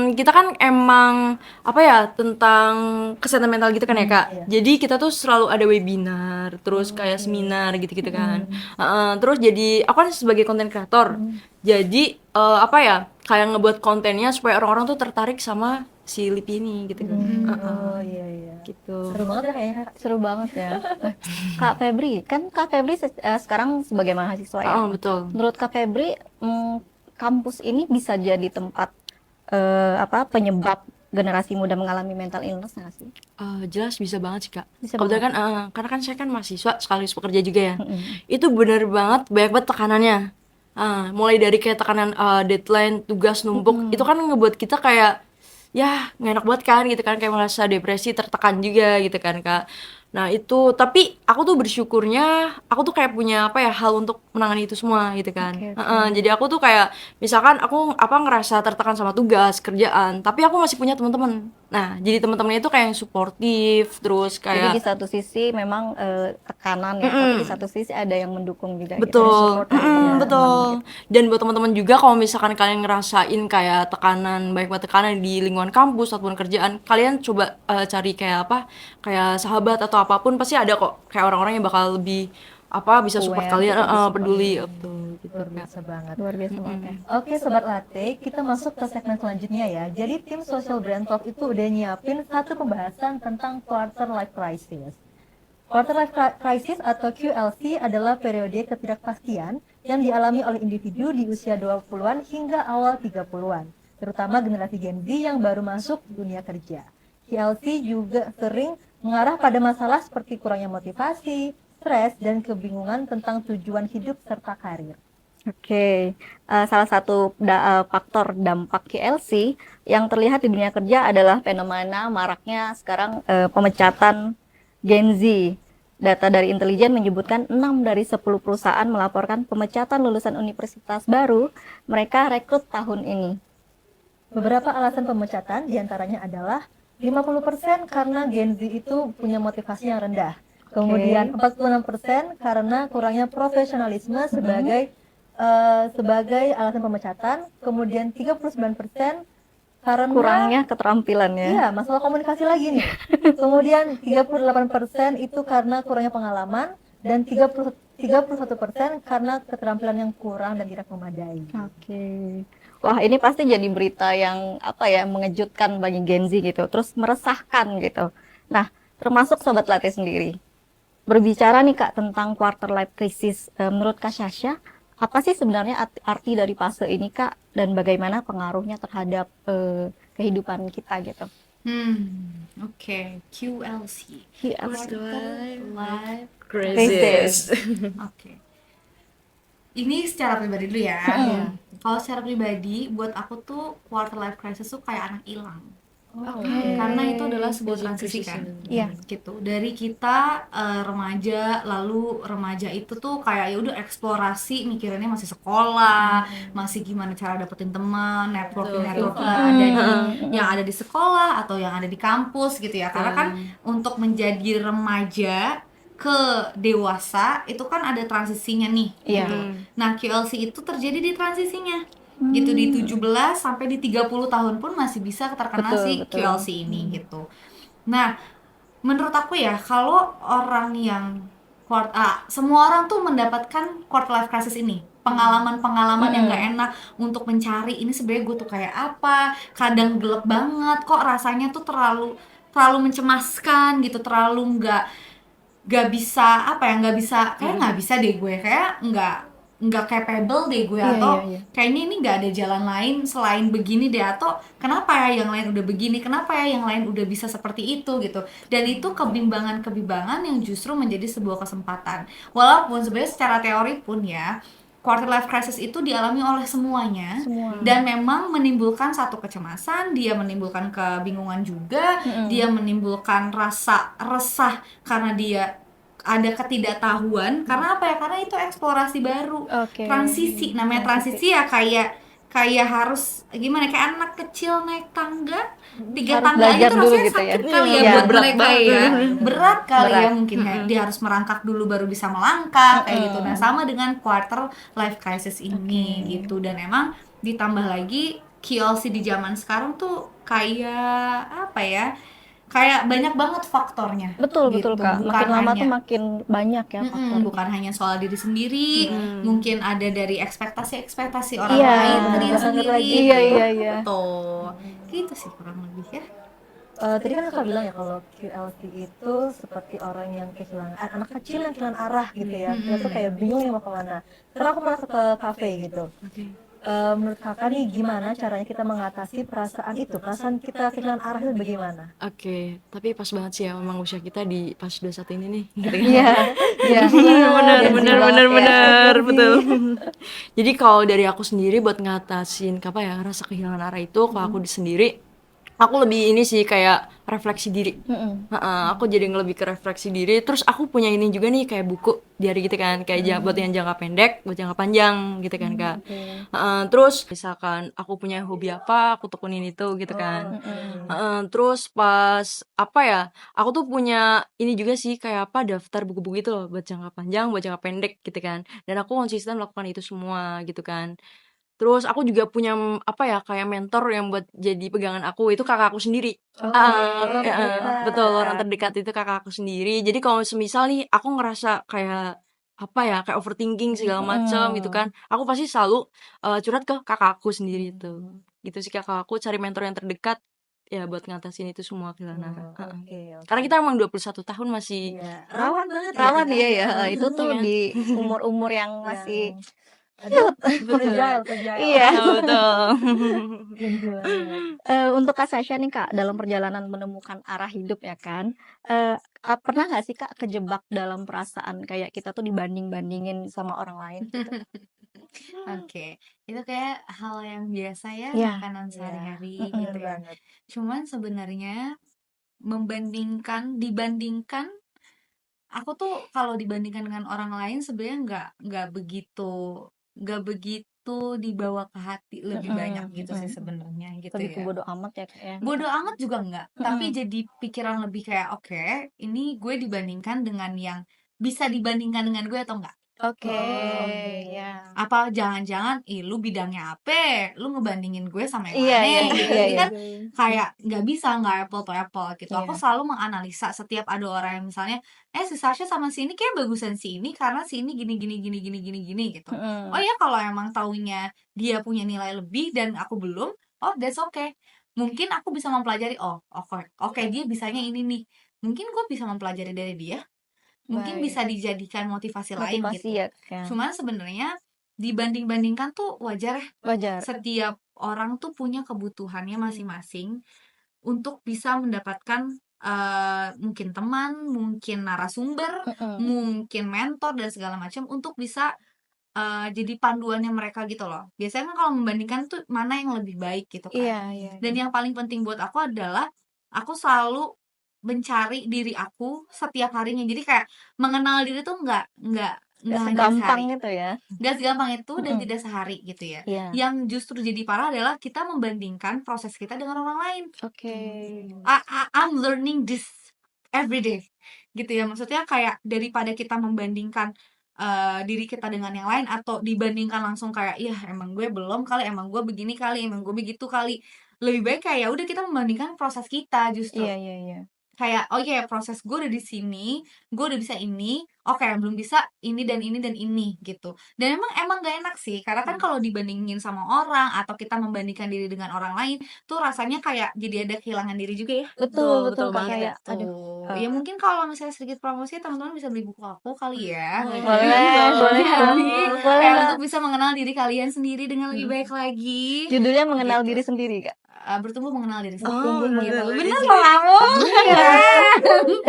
C: kita kan emang apa ya, tentang kesehatan mental gitu kan ya Kak. Jadi kita tuh selalu ada webinar, terus kayak seminar gitu-gitu kan. Terus jadi aku kan sebagai content creator. Jadi apa ya, kayak ngebuat kontennya supaya orang-orang tuh tertarik sama si LIPI ini gitu kan. Gitu.
B: Seru banget ya kayaknya.
D: Seru banget ya. Kak Febri, kan Kak Febri sekarang sebagai mahasiswa ya.
C: Betul.
D: Menurut Kak Febri, kampus ini bisa jadi tempat penyebab generasi muda mengalami mental illness nggak sih?
C: Jelas bisa banget sih Kak.
D: Bisa
C: Kebetulan kan karena kan saya kan mahasiswa sekaligus pekerja juga ya. Itu bener banget banyak banget tekanannya. Mulai dari kayak tekanan deadline, tugas numpuk, itu kan ngebuat kita kayak ya nggak enak banget kan gitu kan, kayak merasa depresi, tertekan juga gitu kan Kak. Nah itu, tapi aku tuh bersyukurnya aku tuh kayak punya apa ya, hal untuk menangani itu semua gitu kan. Jadi aku tuh kayak misalkan aku ngerasa tertekan sama tugas kerjaan, tapi aku masih punya teman-teman. Nah jadi teman-temannya itu kayak yang suportif, terus
D: Jadi
C: kayak
D: di satu sisi memang tekanan ya, tapi di satu sisi ada yang mendukung juga gitu.
C: betul, betul. Dan buat teman-teman juga kalau misalkan kalian ngerasain kayak tekanan, baik banget tekanan di lingkungan kampus ataupun kerjaan, kalian coba cari kayak kayak sahabat atau apapun, pasti ada kok kayak orang-orang yang bakal lebih bisa support
D: Aware,
C: kalian,
D: lebih support.
C: peduli, betul gitu
B: Luar
C: Kak.
B: biasa banget.
D: Luar biasa banget ya.
B: Oke Sobat Latte, kita masuk ke segmen selanjutnya ya. Jadi tim Social Brand Talk itu udah nyiapin satu pembahasan tentang quarter life crisis. Quarter life crisis atau QLC adalah periode ketidakpastian yang dialami oleh individu di usia 20-an hingga awal 30-an, terutama generasi Gen Z yang baru masuk dunia kerja. QLC juga sering mengarah pada masalah seperti kurangnya motivasi, stres, dan kebingungan tentang tujuan hidup serta karir.
D: Oke, salah satu faktor dampak QLC yang terlihat di dunia kerja adalah fenomena maraknya sekarang pemecatan Gen Z. Data dari intelijen menyebutkan 6 dari 10 perusahaan melaporkan pemecatan lulusan universitas baru mereka rekrut tahun ini.
B: Beberapa alasan pemecatan diantaranya adalah 50% karena Gen Z itu punya motivasi yang rendah. Kemudian 46% karena kurangnya profesionalisme sebagai alasan pemecatan. Kemudian 39% karena
D: Kurangnya keterampilan ya.
B: iya, masalah komunikasi lagi nih. Kemudian 38% itu karena kurangnya pengalaman dan 31% karena keterampilan yang kurang dan tidak memadai.
D: Oke. Wah, ini pasti jadi berita yang mengejutkan bagi Gen Z gitu, terus meresahkan gitu. Nah, termasuk Sobat Latte sendiri. berbicara nih Kak tentang quarter life crisis, menurut Kak Sasha, apa sih sebenarnya arti dari fase ini Kak, dan bagaimana pengaruhnya terhadap kehidupan kita gitu?
A: Oke, QLC,
D: QLC.
A: Quarter Life
C: Crisis.
A: Oke. Ini secara pribadi dulu ya. Kalau secara pribadi, buat aku tuh quarter life crisis tuh kayak anak hilang. Karena itu adalah sebuah transisi kan.
D: Iya.
A: Gitu. Dari kita remaja, lalu remaja itu tuh kayak ya udah eksplorasi, mikirannya masih sekolah, masih gimana cara dapetin teman, networking ada yang ada di sekolah atau yang ada di kampus gitu ya. Karena kan untuk menjadi remaja ke dewasa itu kan ada transisinya nih gitu. Nah, QLC itu terjadi di transisinya. Gitu di 17 sampai di 30 tahun pun masih bisa terkena si QLC ini gitu. Nah, menurut aku ya kalau orang yang semua orang tuh mendapatkan quarter life crisis ini, pengalaman-pengalaman yang gak enak untuk mencari ini sebenarnya gue tuh kayak apa, kadang gelap banget kok rasanya tuh terlalu mencemaskan gitu, terlalu nggak bisa nggak bisa deh gue, kayak nggak capable deh gue, atau kayaknya ini nggak ada jalan lain selain begini deh, atau kenapa ya yang lain udah begini, kenapa ya yang lain udah bisa seperti itu gitu. Dan itu kebimbangan yang justru menjadi sebuah kesempatan, walaupun sebenarnya secara teori pun ya quarter life crisis itu dialami oleh semuanya. Dan memang menimbulkan satu kecemasan, dia menimbulkan kebingungan juga, dia menimbulkan rasa resah karena dia ada ketidaktahuan. Karena apa ya? Karena itu eksplorasi baru, transisi. Namanya transisi ya kayak harus gimana, kayak anak kecil naik tangga, 3 tangga aja tuh rasanya
D: gitu
A: sakit
D: ya.
A: kali ya buat mereka ya, berat kali ya mungkin ya, dia harus merangkak dulu baru bisa melangkah kayak gitu. Nah, sama dengan quarter life crisis ini gitu. Dan emang ditambah lagi QLC di zaman sekarang tuh kayak apa ya, kayak banyak banget faktornya.
D: Betul
A: gitu.
D: Kak,
A: Bukan
D: makin lama
A: hanya
D: tuh makin banyak ya faktornya.
A: bukan hanya soal diri sendiri, mungkin ada dari ekspektasi orang
D: Iya,
A: lain ke diri
D: bener
A: sendiri.
D: Iya.
A: Tuh, gitu sih kurang lebih ya.
B: Tadi kan Kakak bilang ya kalau QLC itu seperti orang yang kehilangan, anak kecil yang kehilangan arah gitu ya. Dia tuh kayak bingung mau kemana. Karena aku pernah ke kafe gitu. Menurut Kakak nih gimana caranya kita mengatasi perasaan kita kehilangan arah itu bagaimana?
C: Oke, tapi pas banget sih ya memang usia kita di pas 21 ini nih gitu kan.
D: Iya.
C: Benar, betul. Jadi kalau dari aku sendiri buat ngatasin apa ya rasa kehilangan arah itu, kalau aku sendiri aku lebih ini sih kayak refleksi diri. Aku jadi lebih ke refleksi diri. Terus aku punya ini juga nih kayak buku diary gitu kan, kayak buat yang jangka pendek, buat jangka panjang gitu kan Kak. Terus misalkan aku punya hobi apa, aku tekunin itu gitu kan. Terus pas apa ya, aku tuh punya ini juga sih kayak apa daftar buku-buku itu loh buat jangka panjang, buat jangka pendek gitu kan. Dan aku konsisten melakukan itu semua gitu kan. Terus aku juga punya apa ya kayak mentor yang buat jadi pegangan aku, itu kakak aku sendiri. Betul, orang terdekat itu kakak aku sendiri. Jadi kalau semisal nih aku ngerasa kayak apa ya kayak overthinking segala macam gitu kan, aku pasti selalu curhat ke kakak aku sendiri itu. Gitu sih, kakak aku cari mentor yang terdekat ya buat ngatasin itu semua kehilangan arah. Karena kita emang 21 tahun masih
B: Rawan banget.
D: Rawan ya. Itu tuh di umur-umur yang masih
B: Fragile.
D: iya.
C: betul.
D: Untuk Kak Sasha nih Kak, dalam perjalanan menemukan arah hidup ya kan, pernah nggak sih Kak kejebak dalam perasaan kayak kita tuh dibanding-bandingin sama orang lain gitu?
A: Oke, itu kayak hal yang biasa ya,
D: Iya.
A: makanan sehari-hari
D: Mm-mm.
A: gitu ya. Cuman sebenarnya dibandingkan, aku tuh kalau dibandingkan dengan orang lain sebenarnya nggak begitu dibawa ke hati lebih banyak gitu sih sebenarnya gitu
D: Lebih ke
A: ya.
D: bodo amat ya Kak ya.
A: Bodo amat juga enggak, tapi jadi pikiran lebih kayak oke, ini gue dibandingkan dengan yang bisa dibandingkan dengan gue atau enggak.
D: Oke, ya.
A: Apa jangan-jangan lu bidangnya apa, lu ngebandingin gue sama yang
D: Iya,
A: mana
D: iya,
A: gitu.
D: iya,
A: Jadi
D: iya.
A: kan kayak nggak bisa, nggak apple to apple gitu. Aku
D: Iya.
A: selalu menganalisa setiap ada orang yang misalnya si Sasha sama si ini kayak bagusan si ini karena si ini gini gitu. Oh ya, kalau emang taunya dia punya nilai lebih dan aku belum, oh that's okay. Mungkin aku bisa mempelajari, oke dia bisanya ini nih, mungkin gue bisa mempelajari dari dia. mungkin
D: Baik.
A: bisa dijadikan motivasi lain
D: Motivasi
A: gitu.
D: ya, Kak.
A: Cuman sebenarnya dibanding-bandingkan tuh wajar ya.
D: Wajar.
A: Setiap orang tuh punya kebutuhannya masing-masing untuk bisa mendapatkan mungkin teman, mungkin narasumber, mungkin mentor dan segala macam untuk bisa jadi panduannya mereka gitu loh. Biasanya kan kalau membandingkan tuh mana yang lebih baik gitu kan.
D: Iya, iya.
A: Dan yang paling penting buat aku adalah aku selalu mencari diri aku setiap harinya. Jadi kayak mengenal diri tuh nggak
D: Nggak
A: hanya
D: segampang
A: sehari.
D: itu ya.
A: Nggak segampang itu dan
D: Mm-mm.
A: tidak sehari gitu ya.
D: Iya.
A: Yang justru jadi parah adalah kita membandingkan proses kita dengan orang lain.
D: Oke.
A: I'm learning this every day gitu ya. Maksudnya kayak daripada kita membandingkan diri kita dengan yang lain atau dibandingkan langsung kayak ya emang gue belum kali, emang gue begini kali, emang gue begitu kali. Lebih baik kayak ya udah kita membandingkan proses kita justru.
D: Iya, iya, iya.
A: Kayak oh ya proses gue udah di sini, gue udah bisa ini, oke belum bisa ini dan ini dan ini gitu. Dan emang gak enak sih, karena kan kalau dibandingin sama orang atau kita membandingkan diri dengan orang lain, tuh rasanya kayak jadi ada kehilangan diri juga ya.
D: Betul,
C: betul
D: Kak.
C: banget.
D: Kayak,
A: Tuh.
D: aduh.
A: Ya mungkin kalau misalnya sedikit promosi teman-teman bisa beli buku aku kali ya.
D: Boleh, boleh.
A: Kayak
D: Boleh.
A: untuk bisa mengenal diri kalian sendiri dengan lebih baik lagi.
D: Judulnya mengenal
A: Gitu.
D: diri sendiri, Kak.
A: Bertumbuh mengenal diri sendiri.
D: Bertumbuh mengenal diri
A: Bener
D: sendiri.
A: loh kamu.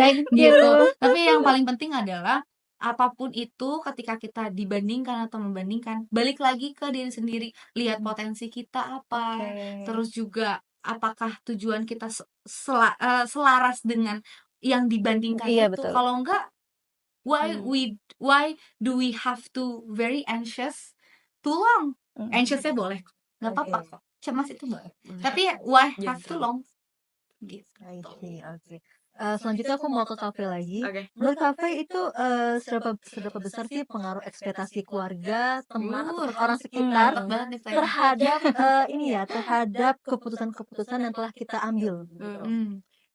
D: Thank you.
A: Gitu. Tapi yang paling penting adalah apapun itu ketika kita dibandingkan atau membandingkan, balik lagi ke diri sendiri, lihat potensi kita apa,
D: Oke.
A: terus juga apakah tujuan kita selaras dengan yang dibandingkan
D: Iya,
A: itu.
D: betul.
A: Kalau enggak, why do we have to very anxious too long? Anxiousnya boleh, nggak apa-apa kok. Cemas itu boleh. Tapi why have too long? Gitu.
B: Oke. Selanjutnya aku mau ke kafe lagi.
C: Oke.
B: Menurut kafe itu seberapa besar sih pengaruh ekspektasi keluarga, teman atau orang sekitar
A: Mantap banget nih, Fren.
B: terhadap terhadap keputusan-keputusan yang telah kita ambil.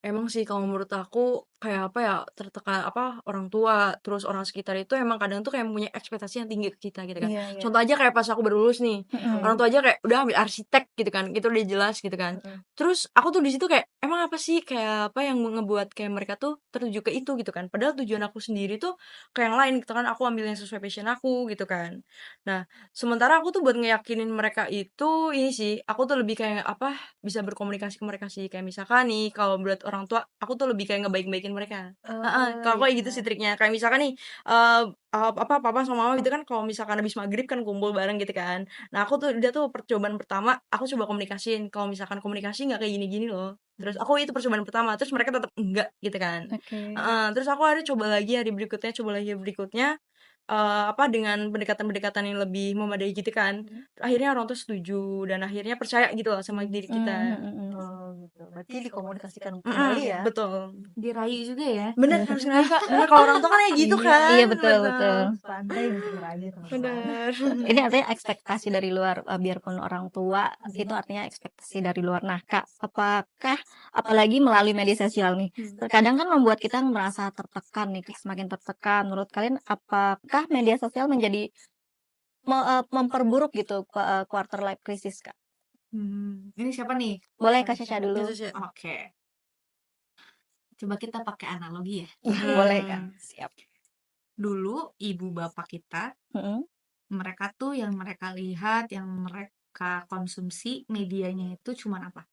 C: Emang sih kalau menurut aku kayak apa ya, tertekan orang tua terus orang sekitar itu emang kadang tuh kayak punya ekspektasi yang tinggi ke kita gitu kan.
D: Iya, iya.
C: Contoh aja kayak pas aku baru lulus nih, orang tua aja kayak udah ambil arsitek gitu kan, itu udah jelas gitu kan. Terus aku tuh di situ kayak emang apa sih kayak apa yang ngebuat kayak mereka tuh tertuju ke itu gitu kan. Padahal tujuan aku sendiri tuh kayak yang lain gitu kan, aku ambil yang sesuai passion aku gitu kan. Nah, sementara aku tuh buat ngeyakinin mereka itu ini sih, aku tuh lebih kayak apa bisa berkomunikasi ke mereka sih, kayak misalkan nih kalau buat orang tua aku tuh lebih kayak ngebaik-baikin mereka. Kalau kayak gitu sih triknya. Kayak misalkan nih papa sama mama gitu kan kalau misalkan habis maghrib kan kumpul bareng gitu kan. Nah aku tuh udah tuh percobaan pertama aku coba komunikasiin kalau misalkan komunikasi nggak kayak gini-gini loh. Terus aku itu percobaan pertama, terus mereka tetap enggak gitu kan.
D: Oke.
C: Terus aku akhirnya coba lagi hari berikutnya dengan pendekatan-pendekatan yang lebih memadai gitu kan. Akhirnya orang tuh setuju dan akhirnya percaya gitu loh sama diri kita.
B: Gitu. Berarti dikomunikasikan kembali ya.
C: Betul.
A: Dirayu juga ya.
C: Bener harus ngerayu Kak. Bener kalau orang tua kan kayak gitu kan.
D: Iya, betul, betul.
B: Pandai untuk merayu.
C: Bener.
D: Ini artinya ekspektasi dari luar, biarpun orang tua itu artinya ekspektasi dari luar. Nah, Kak, apakah apalagi melalui media sosial nih, terkadang kan membuat kita merasa tertekan nih, semakin tertekan. Menurut kalian apakah media sosial menjadi memperburuk gitu quarter life crisis, Kak?
A: Ini siapa nih?
D: Boleh Kak Syasha dulu.
A: Oke. Coba kita pakai analogi ya.
D: Boleh, Kak. Siap.
A: Dulu ibu bapak kita, mereka tuh yang mereka lihat, yang mereka konsumsi medianya itu cuman apa?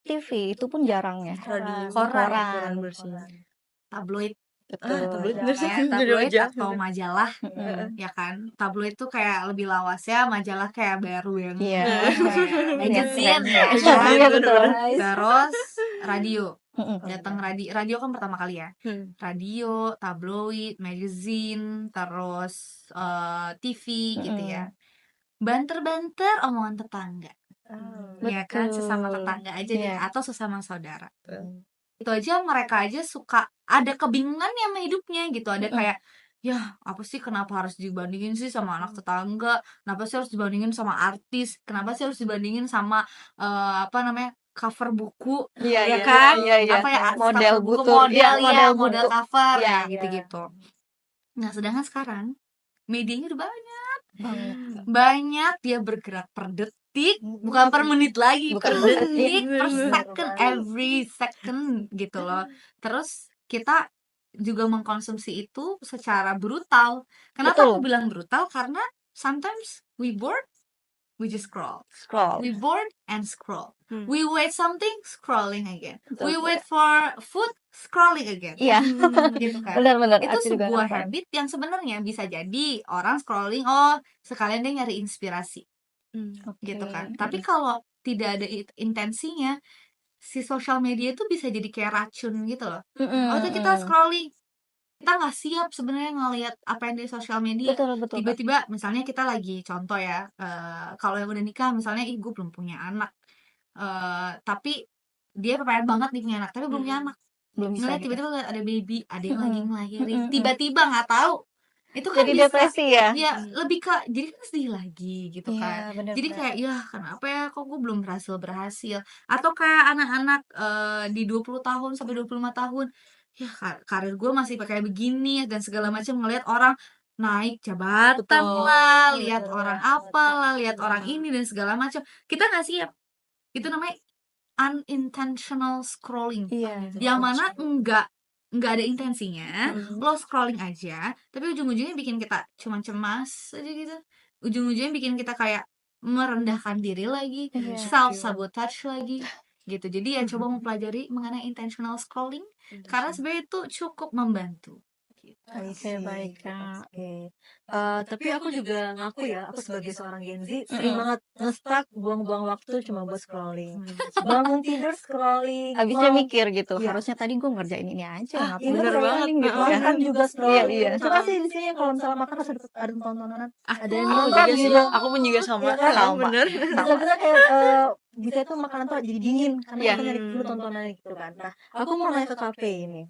D: TV itu pun jarang ya.
A: Koran
C: bersih.
A: Tabloid.
C: Tabloid bener sih.
A: Tabloid atau majalah, ya kan? Tabloid tuh kayak lebih lawasnya, majalah kayak baru yang magazine ya.
D: Iya, betul.
A: Terus radio. Datang radio kan pertama kali ya. Radio, tabloid, magazine, terus TV gitu ya. Banter-banter omongan tetangga. Ya kan, sesama tetangga aja deh, atau sesama saudara. Itu aja mereka aja suka ada kebingungannya sama hidupnya gitu. Ada kayak ya apa sih kenapa harus dibandingin sih sama anak tetangga, kenapa sih harus dibandingin sama artis, kenapa sih harus dibandingin sama cover buku, ya kan? Apa ya,
D: model
A: buku,
D: buku,
A: model cover ya gitu-gitu. Nah, sedangkan sekarang medianya udah banyak, dia bergerak per detik, bukan per menit lagi, per detik, per second, every second gitu loh. Terus kita juga mengkonsumsi itu secara brutal. Kenapa aku
D: Betul.
A: bilang brutal? Karena sometimes we bored, we just scroll.
D: Scroll.
A: We bored and scroll.
C: Hmm.
A: We wait something, scrolling again.
D: Betul.
A: We wait for food, scrolling again.
D: Iya.
A: Gitu kan.
D: Benar-benar.
A: Itu
D: Aku juga
A: sebuah
D: ngerasain.
A: habit yang sebenarnya bisa jadi orang scrolling, oh sekalian dia nyari inspirasi gitu kan. Tapi kalau tidak ada intensinya, si sosial media itu bisa jadi kayak racun gitu loh. Waktu kita scrolling, kita nggak siap sebenarnya ngelihat apa yang di sosial media.
D: Betul, betul, Kak.
A: Tiba-tiba misalnya kita lagi contoh ya, kalau yang udah nikah misalnya, ih gue belum punya anak, tapi dia pengen banget nih punya anak, tapi belum punya anak.
D: Belum bisa
A: Ngeliat
D: gitu.
A: tiba-tiba ngeliat ada baby, ada yang lagi ngelahirin,
D: Mm-mm.
A: tiba-tiba nggak tahu. Itu kan
D: Jadi
A: bisa,
D: depresi ya.
A: ya lebih ke jadi kan sedih lagi gitu kan.
D: Iya, benar.
A: Jadi kayak ya kenapa ya kok gue belum berhasil. Atau kayak anak-anak di 20 tahun sampai 25 tahun, ya karir gue masih kayak begini dan segala macam, ngelihat orang naik jabatan
C: Betul.
A: lah, lihat orang apalah, lihat orang ini dan segala macam. Kita nggak siap. Itu namanya unintentional scrolling.
D: Iya.
A: Yang mana nggak ada intensinya, lo scrolling aja, tapi ujung-ujungnya bikin kita cuman cemas aja gitu. Ujung-ujungnya bikin kita kayak merendahkan diri lagi,
D: Iya.
A: self sabotage lagi gitu. Jadi ya coba mempelajari mengenai intentional scrolling karena sebenarnya itu cukup membantu.
B: Oke, baik Kak. Tapi aku juga ngaku ya, aku sebagai seorang Gen Z sering banget nge-stuck buang-buang waktu cuma buat scrolling. Bangun tidur scrolling.
D: Habisnya
B: mau-
D: mikir gitu.
B: Iya.
D: Harusnya tadi gue ngerjain ini aja. Ngapain
B: Ini
C: Bener
B: scrolling
C: banget.
B: gitu
C: Heeh.
B: makan juga scrolling.
D: Iya.
B: Coba sih di sini kalau misalnya makan harus ada tontonan. Ada yang
C: Aku
B: nonton
C: juga sih,
B: juga.
C: aku pun juga sama.
B: Iya kan?
C: Heeh, bener.
B: Bisa-bisa kayak bisa itu makanan tuh jadi dingin karena
D: Iya.
B: kita nyari dulu tontonan gitu kan. Nah, aku mau nanya ke kafe ini.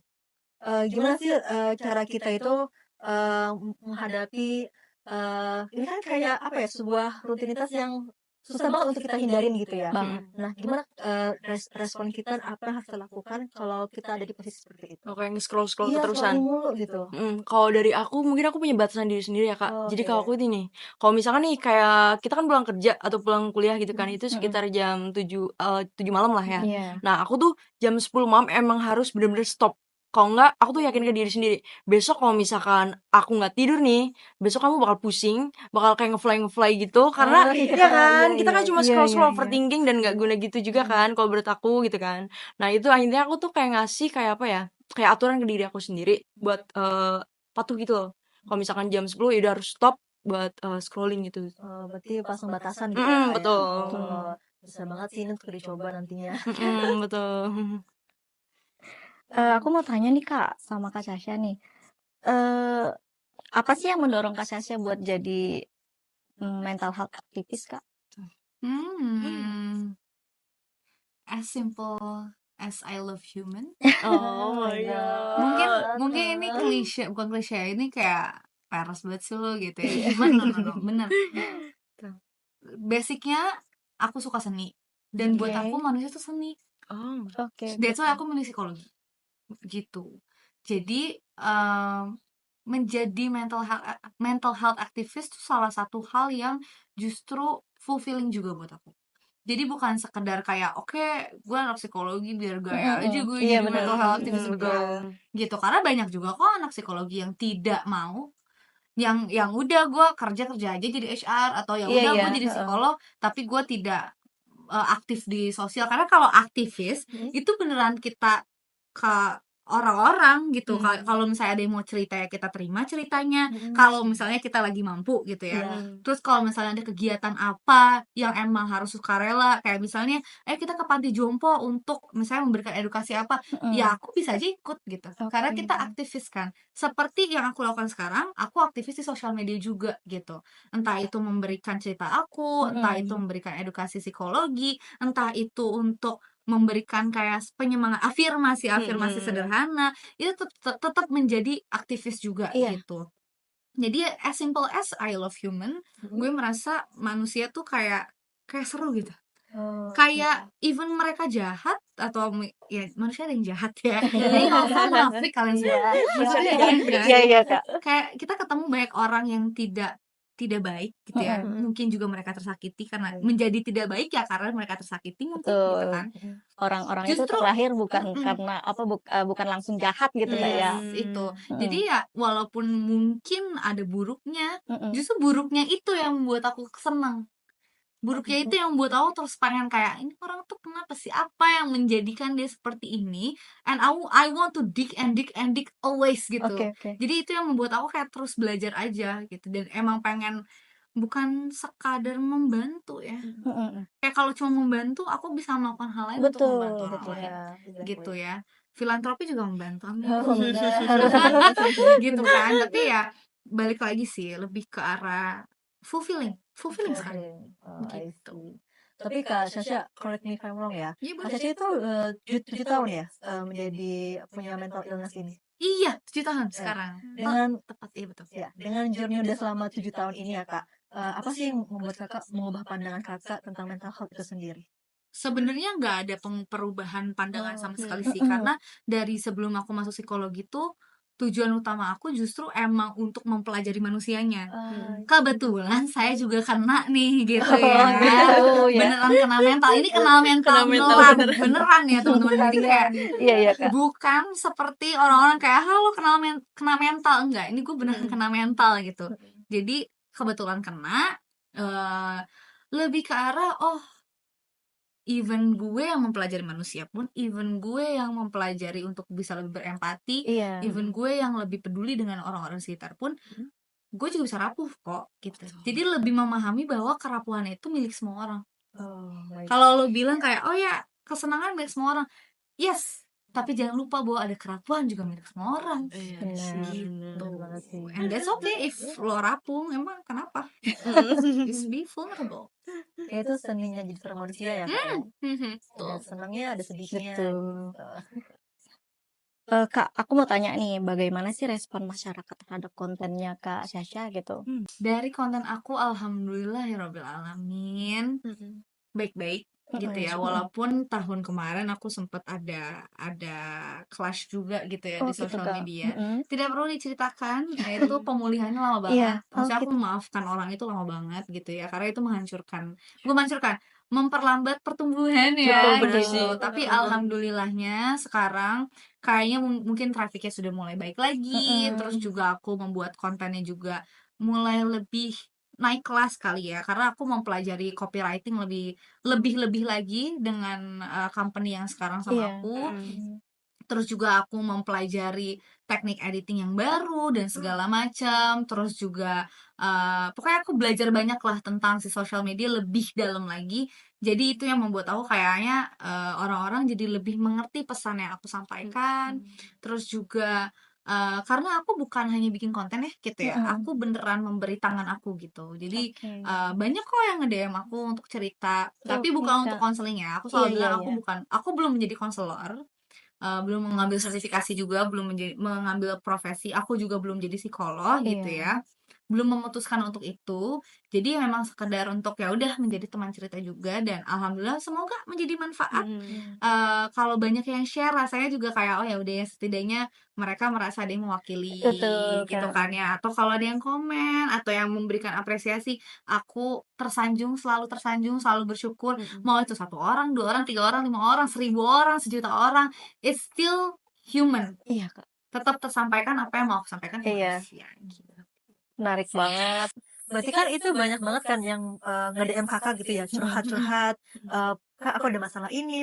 B: Gimana sih cara kita itu menghadapi ini kan kayak apa ya, sebuah rutinitas yang susah banget untuk kita hindarin gitu ya.
D: Banget.
B: Nah, gimana respon kita, apa yang harus kita lakukan kalau kita ada di posisi seperti itu?
C: Oke, nge-scroll-scroll
B: Iya,
C: keterusan.
B: scrolling mulu gitu.
C: Kalau dari aku mungkin aku punya batasan diri sendiri ya Kak.
B: Oh,
C: Jadi
B: oke.
C: kalau aku ini nih, kalau misalkan nih kayak kita kan pulang kerja atau pulang kuliah gitu kan, itu sekitar jam 7 malam lah ya.
D: Iya.
C: Nah, aku tuh jam 10 malam emang harus bener-bener stop. Kalau enggak, aku tuh yakin ke diri sendiri. Besok kalau misalkan aku nggak tidur nih, besok kamu bakal pusing, bakal kayak ngefly gitu. Karena
B: Oh, iya,
C: ya kan,
B: iya,
C: kita kan
B: iya.
C: cuma
D: Iya,
C: scroll-scroll
D: iya, iya.
C: overthinking dan nggak guna gitu juga kan, kalau menurut aku gitu kan. Nah, itu akhirnya aku tuh kayak ngasih kayak apa ya, kayak aturan ke diri aku sendiri buat patuh gitu loh. Kalau misalkan jam 10 ya udah harus stop buat scrolling gitu.
B: Berarti pasang batasan gitu ya, Kak, ya?
C: Betul.
B: Oh, bisa banget sih ini untuk dicoba nantinya.
C: Betul.
D: Aku mau tanya nih Kak sama Kak Sasha nih. Apa sih yang mendorong Kak Sasha buat jadi mental health aktivis Kak?
A: As simple as I love human.
C: Oh my god.
A: Mungkin ini klise, bukan klise, ini kayak peres banget sih lo gitu ya. Cuman no, bener. Basicnya aku suka seni dan buat
D: Oke.
A: aku manusia tuh seni.
C: Oh.
D: Oke.
A: That's why aku milih psikologi gitu. Jadi menjadi mental health activist tuh salah satu hal yang justru fulfilling juga buat aku. Jadi bukan sekedar kayak oke, gue anak psikologi biar gaya aja gue
D: Iya,
A: jadi
D: bener.
A: mental health activist
C: Betul.
A: gitu. Karena banyak juga kok anak psikologi yang tidak mau, yang udah gue kerja aja jadi HR, atau ya
D: Iya,
A: udah
D: iya,
A: gue jadi
D: heeh.
A: psikolog tapi gue tidak aktif di sosial. Karena kalau aktivis itu beneran kita ke orang-orang gitu. Kalau misalnya ada yang mau cerita ya kita terima ceritanya. Kalau misalnya kita lagi mampu gitu ya. Terus kalau misalnya ada kegiatan apa yang emang harus sukarela, kayak misalnya kita ke panti jompo untuk misalnya memberikan edukasi apa, ya aku bisa aja ikut gitu. Karena kita aktivis kan. Seperti yang aku lakukan sekarang, aku aktivis di sosial media juga gitu. Entah itu memberikan cerita aku, entah itu memberikan edukasi psikologi, entah itu untuk memberikan kayak penyemangat, afirmasi sederhana, itu tetap menjadi aktivis juga gitu. Jadi as simple as I love human, gue merasa manusia tuh kayak seru gitu. Kayak even mereka jahat atau ya manusia ada yang jahat ya. Jadi nggak usah munafik kalian semua. Maksudnya
D: Iya, Kak.
A: kayak kita ketemu banyak orang yang tidak tidak baik gitu ya. Mungkin juga mereka tersakiti karena menjadi tidak baik ya karena mereka tersakiti mungkin gitu
D: Betul.
A: kan.
D: Orang-orang itu
A: Justru
D: terlahir bukan
A: mm-mm,
D: karena apa bukan langsung jahat gitu Kak ya.
A: yes, itu.
D: Mm-mm.
A: Jadi ya walaupun mungkin ada buruknya,
D: Mm-mm.
A: justru buruknya itu yang membuat aku senang. Buruknya itu yang membuat aku terus pengen kayak ini orang tuh kenapa sih, apa yang menjadikan dia seperti ini, and I want to dig and dig and dig always gitu.
D: Oke.
A: Jadi itu yang membuat aku kayak terus belajar aja gitu, dan emang pengen bukan sekadar membantu ya.
D: Mm-mm.
A: Kayak kalau cuma membantu aku bisa melakukan hal lain untuk membantu orang
D: Betul
A: lain
D: ya.
A: gitu ya. Filantropi juga membantu, amin.
D: Oh, benar.
A: Gitu kan. Tapi ya balik lagi sih lebih ke arah fulfilling sekali
B: Oh, I
A: gitu.
B: see. Tapi Kak Sasha, correct me if I'm wrong ya.
A: Iya
B: Kak
A: boleh.
B: Sasha itu 7 tahun ya menjadi punya mental illness ini.
A: Iya 7 tahun sekarang.
B: Dengan
A: Tepat, iya betul.
B: ya, dengan journey udah selama 7 tahun ini ya Kak. Apa sih yang membuat Kakak mengubah pandangan Kakak tentang mental health itu sendiri?
A: Sebenarnya nggak ada perubahan pandangan sama sekali sih,
D: Mm-mm.
A: karena dari sebelum aku masuk psikologi tuh tujuan utama aku justru emang untuk mempelajari manusianya. Kebetulan saya juga kena nih gitu ya.
D: gitu ya.
A: Beneran kena mental. Ini kenal mental beneran ya teman-teman. Jadi kayak
D: Iya Kak.
A: bukan seperti orang-orang kayak halo kena mental, enggak. Ini gue beneran kena mental gitu. Jadi kebetulan kena lebih ke arah even gue yang mempelajari manusia pun, even gue yang mempelajari untuk bisa lebih berempati,
D: Iya.
A: even gue yang lebih peduli dengan orang-orang sekitar pun, gue juga bisa rapuh kok gitu. Jadi lebih memahami bahwa kerapuhan itu milik semua orang. Kalau lo bilang kayak oh ya kesenangan milik semua orang, yes, tapi jangan lupa bahwa ada kerapuhan juga milik semua orang. Gitu. And that's okay if lo rapuh, emang kenapa? Just be vulnerable.
B: Ya itu seninya jadi seorang manusia ya Kak ya. Ada senangnya, ada sedihnya.
D: Betul. Kak, aku mau tanya nih, bagaimana sih respon masyarakat terhadap kontennya Kak Sasha gitu?
A: Dari konten aku alhamdulillahirabbil alamin baik-baik gitu ya, walaupun tahun kemarin aku sempat ada clash juga gitu ya di
D: gitu,
A: sosial
D: Kak.
A: media. Tidak perlu diceritakan, itu pemulihannya lama
D: Iya.
A: banget. Maksudnya aku memaafkan orang itu lama banget gitu ya, karena itu memperlambat pertumbuhan ya
C: bener
A: gitu.
C: sih.
A: Tapi alhamdulillahnya sekarang kayaknya mungkin trafiknya sudah mulai baik lagi. Terus juga aku membuat kontennya juga mulai lebih naik kelas kali ya, karena aku mempelajari copywriting lebih lagi dengan company yang sekarang sama aku. Terus juga aku mempelajari teknik editing yang baru dan segala macam. Terus juga pokoknya aku belajar banyak lah tentang si social media lebih dalam lagi. Jadi itu yang membuat aku kayaknya orang-orang jadi lebih mengerti pesan yang aku sampaikan. Terus juga karena aku bukan hanya bikin konten ya gitu ya, aku beneran memberi tangan aku gitu. Jadi banyak kok yang nge-DM aku untuk cerita, tapi bukan untuk konseling ya. Aku selalu bilang aku belum menjadi konselor, belum mengambil sertifikasi juga, belum mengambil profesi, aku juga belum jadi psikolog gitu ya, belum memutuskan untuk itu. Jadi memang sekedar untuk ya udah menjadi teman cerita juga, dan alhamdulillah semoga menjadi manfaat. Kalau banyak yang share rasanya juga kayak oh ya udah ya setidaknya mereka merasa ada yang mewakili gitu kan ya. Atau kalau ada yang komen atau yang memberikan apresiasi, aku selalu tersanjung, selalu bersyukur. Mau itu 1 orang, 2 orang, 3 orang, 5 orang, 1000 orang, 1.000.000 orang, it's still human.
D: Iya Kak.
A: Tetap tersampaikan apa yang mau aku sampaikan ke manusia gitu.
D: Menarik banget.
B: Berarti kan itu banyak banget kan yang nge-DM kakak gitu ya, curhat-curhat, Kak aku ada masalah ini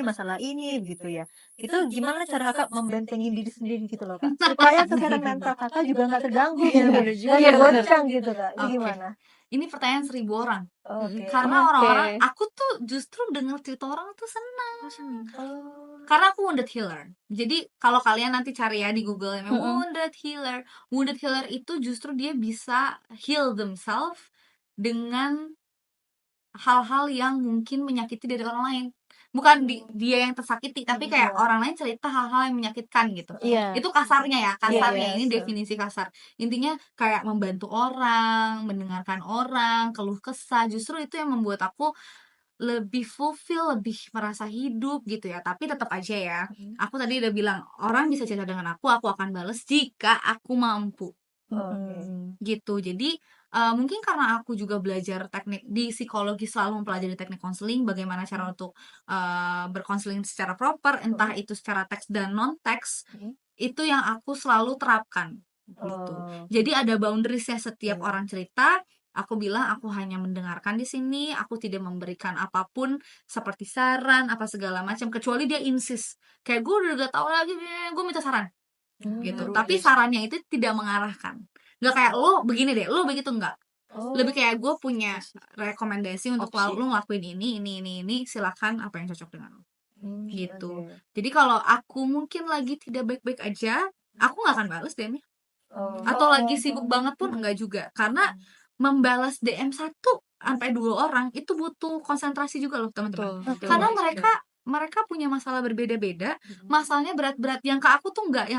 B: gitu ya. Itu gimana cara kakak membentengi diri sendiri gitu loh Kak, supaya kesehatan mental kakak juga nggak terganggu gitu, nggak goncang gitu Kak, itu gimana?
A: Ini pertanyaan 1000 orang.
B: Oke.
A: Karena orang-orang, aku tuh justru dengar cerita orang tuh senang. Karena aku wounded healer. Jadi kalau kalian nanti cari ya di Google wounded healer. Wounded healer itu justru dia bisa heal themselves dengan hal-hal yang mungkin menyakiti dari orang lain. Bukan dia yang tersakiti, tapi kayak orang lain cerita hal-hal yang menyakitkan gitu. Itu kasarnya ya, ini definisi kasar. Intinya kayak membantu orang, mendengarkan orang, keluh kesah, justru itu yang membuat aku lebih fulfill, lebih merasa hidup gitu ya. Tapi tetap aja ya, aku tadi udah bilang orang bisa cerita dengan aku akan bales jika aku mampu. Gitu. Jadi Mungkin karena aku juga belajar teknik di psikologi, selalu mempelajari teknik konseling, bagaimana cara untuk berkonseling secara proper, entah itu secara teks dan non teks, itu yang aku selalu terapkan gitu. Jadi ada boundaries ya, setiap orang cerita, aku bilang aku hanya mendengarkan di sini, aku tidak memberikan apapun seperti saran apa segala macam, kecuali dia insist kayak gue udah gak tahu lagi, gue minta saran gitu. Tapi sarannya itu tidak mengarahkan, nggak kayak lo begini deh, lo begitu, enggak. Lebih kayak gue punya rekomendasi untuk lo ngelakuin ini, silakan apa yang cocok dengan lo gitu. Jadi kalau aku mungkin lagi tidak baik-baik aja, aku nggak akan balas DM-nya. Atau lagi sibuk banget pun enggak juga, karena membalas DM 1 sampai 2 orang itu butuh konsentrasi juga loh teman-teman. Karena mereka punya masalah berbeda-beda, masalahnya berat-berat. Yang ke aku tuh enggak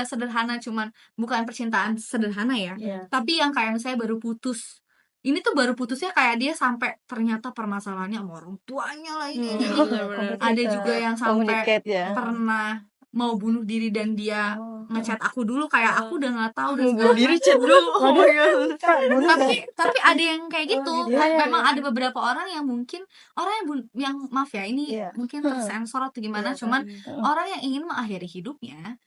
A: sederhana, cuman bukan percintaan sederhana ya, tapi yang kayak misalnya baru putus. Ini tuh baru putusnya kayak dia sampai ternyata permasalahannya sama orang tuanya lah ini. Ada juga yang sampai pernah mau bunuh diri dan dia ngechat aku dulu kayak aku udah nggak tahu dan segala macam. Tapi ada yang kayak gitu. Memang ada beberapa orang yang mungkin yang maaf ya, ini mungkin tersensor atau gimana, cuman orang yang ingin mengakhiri hidupnya,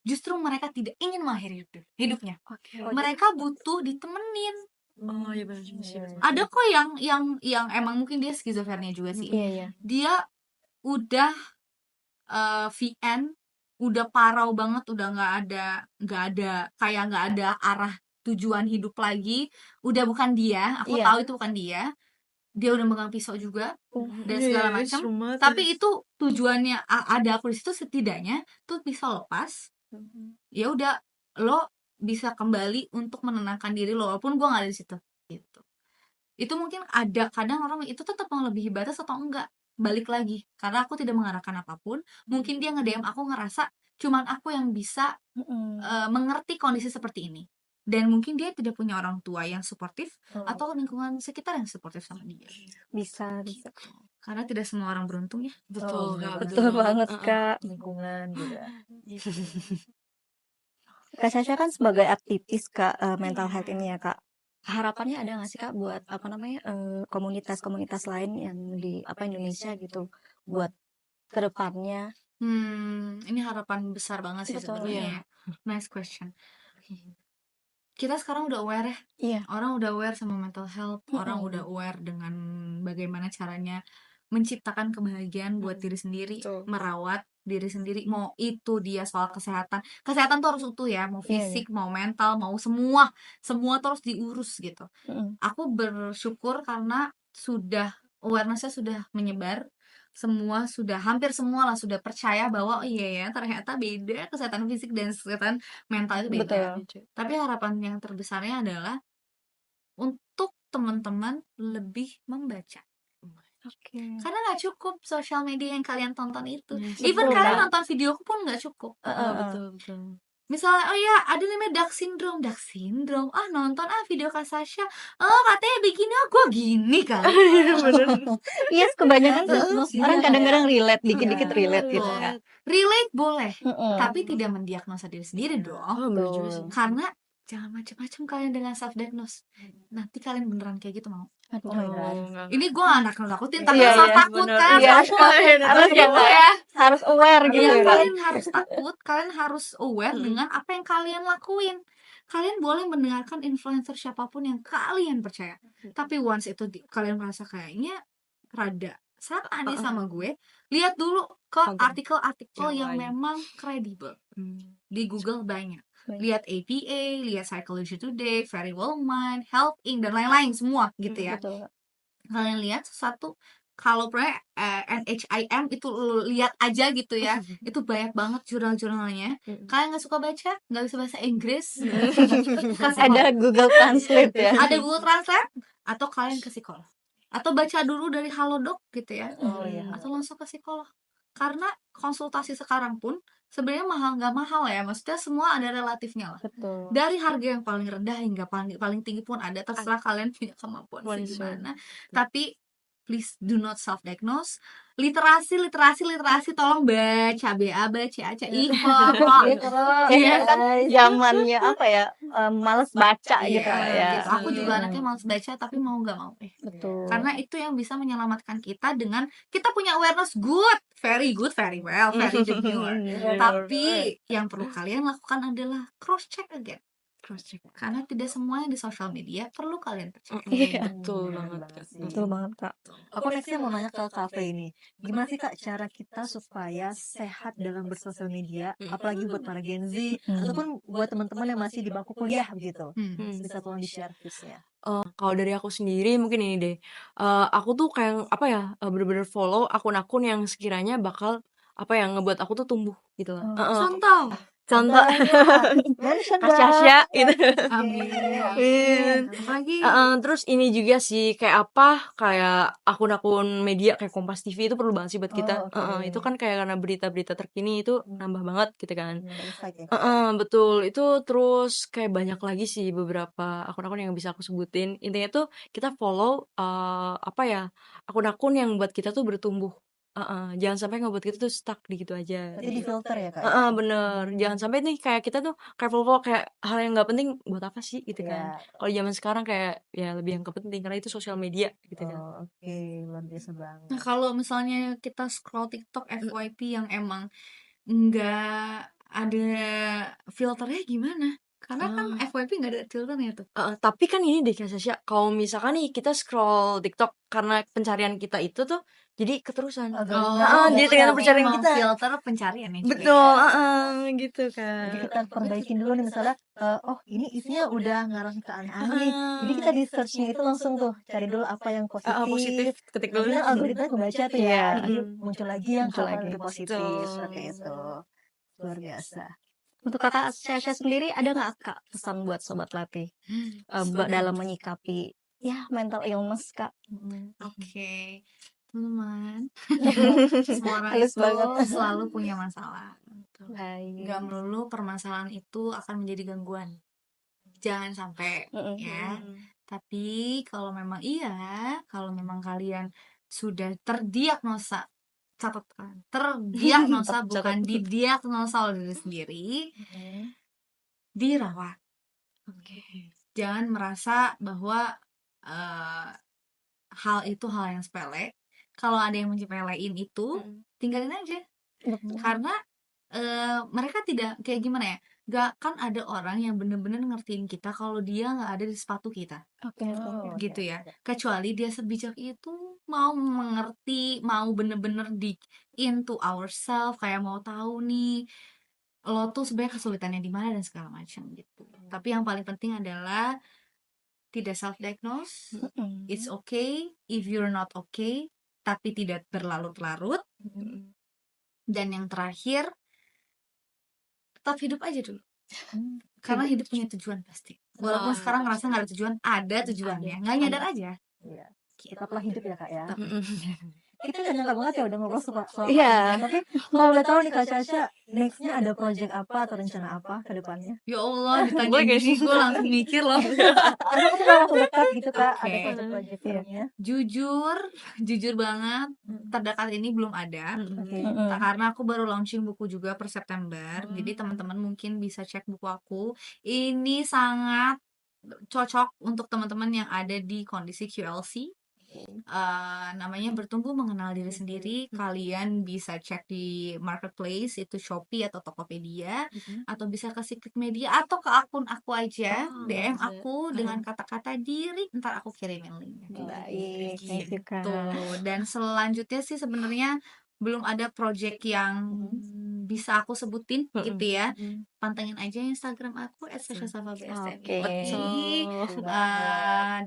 A: justru mereka tidak ingin mengakhiri hidupnya. Mereka butuh ditemenin. Ada kok yang emang mungkin dia skizofrenia juga sih. Dia udah VN, udah parau banget, udah nggak ada arah tujuan hidup lagi, udah bukan dia, aku tahu itu bukan dia udah megang pisau juga dan segala macam, tapi itu tujuannya ada aku di situ, setidaknya tuh pisau lepas, ya udah lo bisa kembali untuk menenangkan diri lo walaupun gue nggak ada di situ gitu. Itu mungkin ada kadang orang itu tetap melebihi batas atau enggak, balik lagi karena aku tidak mengarahkan apapun. Mungkin dia nge-DM aku ngerasa cuman aku yang bisa mengerti kondisi seperti ini, dan mungkin dia tidak punya orang tua yang suportif atau lingkungan sekitar yang suportif sama dia.
D: Bisa.
A: Karena tidak semua orang beruntung ya.
D: Betul banget Kak.
B: Lingkungan juga.
D: Kak Sasha kan sebagai aktivis Kak mental health ini ya Kak. Harapannya ada nggak sih Kak buat komunitas-komunitas lain yang di Indonesia gitu buat kedepannya?
A: Ini harapan besar banget sih sebenarnya. Nice question. Kita sekarang udah aware ya. Orang udah aware sama mental health, orang udah aware dengan bagaimana caranya menciptakan kebahagiaan buat diri sendiri, merawat diri sendiri, mau itu dia soal kesehatan tuh harus utuh ya, mau fisik, mau mental, mau semua tuh harus diurus gitu. Aku bersyukur karena awareness-nya sudah menyebar, hampir semua lah sudah percaya bahwa iya ya, ternyata beda kesehatan fisik dan kesehatan mental itu beda. Tapi harapan yang terbesarnya adalah untuk teman-teman lebih membaca. Karena nggak cukup sosial media yang kalian tonton itu. Even kalian nonton videoku pun nggak cukup.
C: Betul.
A: Misalnya, oh ya ada namanya dark syndrome, nonton video Kak Sasha, katanya begini, gue gini kali.
D: Yes, kebanyakan orang kadang-kadang relate, dikit-dikit relate gitu Kak.
A: Relate boleh, tapi tidak mendiagnosa diri sendiri dong. Karena jangan macam-macam kalian dengan self diagnose. Nanti kalian beneran kayak gitu mau? Ini gue anak nakutin, tapi takut kan?
D: Harus aware gitu.
A: Kalian harus takut, kalian harus aware dengan apa yang kalian lakuin. Kalian boleh mendengarkan influencer siapapun yang kalian percaya, tapi once itu kalian merasa kayaknya rada salah nih sama gue, lihat dulu ke artikel-artikel yang memang kredibel. Di Google banyak. Lihat APA, lihat Psychology Today, Very Well Mind, Health Inc, dan lain-lain semua gitu ya. Kalian lihat satu, kalau NHIM itu lihat aja gitu ya. Itu banyak banget jurnal-jurnalnya. Kalian nggak suka baca, nggak bisa bahasa Inggris,
D: ada Google Translate ya.
A: Ada Google Translate, atau kalian ke psikolog, atau baca dulu dari Halodoc gitu ya. Atau langsung ke psikolog. Karena konsultasi sekarang pun sebenarnya nggak mahal ya, maksudnya semua ada relatifnya lah. Dari harga yang paling rendah hingga paling tinggi pun ada, terserah kalian punya kemampuan gimana. Tapi please do not self diagnose. Literasi tolong baca BA, baca IPA.
D: Zamannya apa ya, males baca
A: Iya,
D: gitu ya.
A: gitu. Aku juga anaknya males baca tapi mau nggak mau
D: Betul.
A: karena itu yang bisa menyelamatkan kita dengan kita punya awareness good, very well, very demure. Tapi yang perlu kalian lakukan adalah cross check again. Karena tidak semua yang di sosial media perlu kalian percaya.
D: Iya.
C: Betul banget Kak.
D: Betul banget, Kak.
B: Aku nextnya mau nanya ke Cafe ini, gimana sih Kak cara kita supaya sehat dalam bersosial media, apalagi buat para Gen Z ataupun buat teman-teman yang masih di bangku kuliah gitu. Bisa tolong di-share tipsnya.
C: Kalau dari aku sendiri mungkin ini deh, aku tuh kayak apa ya, bener-bener follow akun-akun yang sekiranya bakal apa ya, ngebuat aku tuh tumbuh gitu loh.
A: Contoh,
B: Mention
C: Kak Syasha gitu.
A: amin. Lagi
C: Terus ini juga sih kayak apa, kayak akun-akun media kayak Kompas TV itu perlu banget sih buat kita. Itu kan kayak karena berita-berita terkini itu nambah banget gitu kan. Betul. Itu terus kayak banyak lagi sih beberapa akun-akun yang bisa aku sebutin. Intinya tuh kita follow apa ya, akun-akun yang buat kita tuh bertumbuh. Jangan sampai ngebuat kita tuh stuck di gitu aja.
B: Jadi di filter ya Kak. ya?
C: Bener. Jangan sampai nih kayak kita tuh kayak follow kayak hal yang nggak penting buat apa sih gitu kan. Kalau zaman sekarang kayak ya lebih yang kepenting karena itu sosial media gitu kan.
B: Oke, luar biasa banget.
A: Nah, kalau misalnya kita scroll TikTok FYP yang emang nggak ada filternya gimana? Karena kan FYP nggak ada filternya tuh.
C: Tapi kan ini deh Kak Sasha, kalau misalkan nih kita scroll TikTok karena pencarian kita itu tuh jadi keterusan. Jadi tergantung pencarian kita.
A: Filter pencarian ya.
C: Betul, gitu kan.
B: Jadi kita perbaikin dulu nih misalnya, oh ini isinya udah ngarang ke aneh-aneh nih. Jadi kita di search-nya itu langsung tuh cari dulu apa yang positif.
C: Ketik dulu.
B: Kemudian algoritma kebaca tuh ya. Nanti
C: Mm.
B: muncul lagi yang
D: Muncul
B: hal
D: lagi.
B: lebih positif
C: Betul.
B: seperti itu. Luar biasa.
D: Untuk Kakak Syasha sendiri ada nggak Kak pesan buat sobat latih dalam menyikapi ya mental illness Kak?
A: Oke, teman-teman. Semua orang
D: Halus
A: itu
D: banget.
A: selalu punya masalah.
D: Baik.
A: Gak melulu permasalahan itu akan menjadi gangguan. Jangan sampai ya. Tapi kalau memang kalau memang kalian sudah terdiagnosa, catatkan, terdiagnosa bukan didiagnosa oleh diri sendiri, dirawat. Jangan merasa bahwa hal itu hal yang sepele. Kalau ada yang menyepelein itu, tinggalin aja. Karena mereka tidak kayak gimana ya? Gak kan ada orang yang bener-bener ngertiin kita kalau dia nggak ada di sepatu kita, gitu ya. Kecuali dia sebijak itu mau mengerti, mau bener-bener di into ourselves, kayak mau tahu nih lo tuh sebenarnya kesulitannya di mana dan segala macam gitu. Tapi yang paling penting adalah tidak self-diagnose. It's okay if you're not okay, tapi tidak berlarut-larut. Dan yang terakhir, tetap hidup aja dulu. Karena hidup punya tujuan pasti. Walaupun sekarang ngerasa nggak ada tujuan, ada tujuannya. Nggak nyadar aja.
B: Iya. Tetaplah hidup ya Kak ya. Kita gak nyangka banget ya udah ngobrol soal
D: Iya.
B: tapi kalau udah tahu nih Kak Syasha nextnya ada project apa atau rencana apa ke depannya?
A: Ya Allah, ditanya gini gue langsung mikir loh.
B: Ada kan dalam waktu dekat gitu Kak, ada
A: Oke.
B: project filmnya.
A: Jujur banget, terdekat ini belum ada. Karena aku baru launching buku juga per September. Jadi teman-teman mungkin bisa cek buku aku. Ini sangat cocok untuk teman-teman yang ada di kondisi QLC. Namanya Bertumbuh Mengenal Diri Sendiri. Kalian bisa cek di marketplace, itu Shopee atau Tokopedia, atau bisa ke Secret Media atau ke akun aku aja, DM aku dengan kata-kata diri, ntar aku kirimin linknya.
D: Baik, thank you Kak.
A: Tuh. Dan selanjutnya sih sebenarnya belum ada project yang bisa aku sebutin gitu ya. Pantengin aja Instagram aku @sasha_safa_bsm.
D: Oke.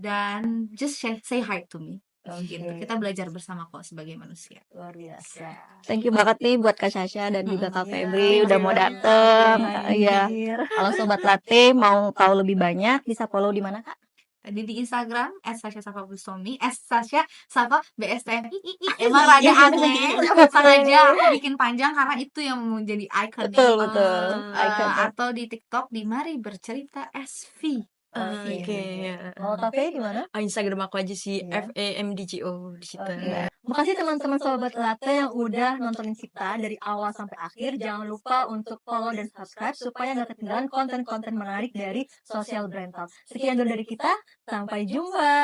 A: Dan just say hi to me. Gitu. Kita belajar bersama kok sebagai manusia.
B: Luar biasa.
D: Thank you banget nih buat Kak Syasha dan juga Kak Febri udah mau dateng. Iya. Kalau sobat latih mau tahu lebih banyak bisa follow di mana Kak?
A: Tadi di Instagram @sasha_safa_bustomi, @sasha_safa_bsm. Emang rada aneh, sengaja aku bikin panjang karena itu yang menjadi icon.
D: Betul.
A: Atau di TikTok di Mari Bercerita SV.
C: Oke, ya.
B: Kalau Tafe gimana?
C: Instagram aku aja sih,
B: Iya.
C: FAMDGO di situ.
B: Makasih teman-teman Sobat Latte yang udah nontonin kita dari awal sampai akhir. Jangan lupa untuk follow dan subscribe supaya nggak ketinggalan konten-konten menarik dari Social Brand Talk. Sekian dulu dari kita, sampai jumpa.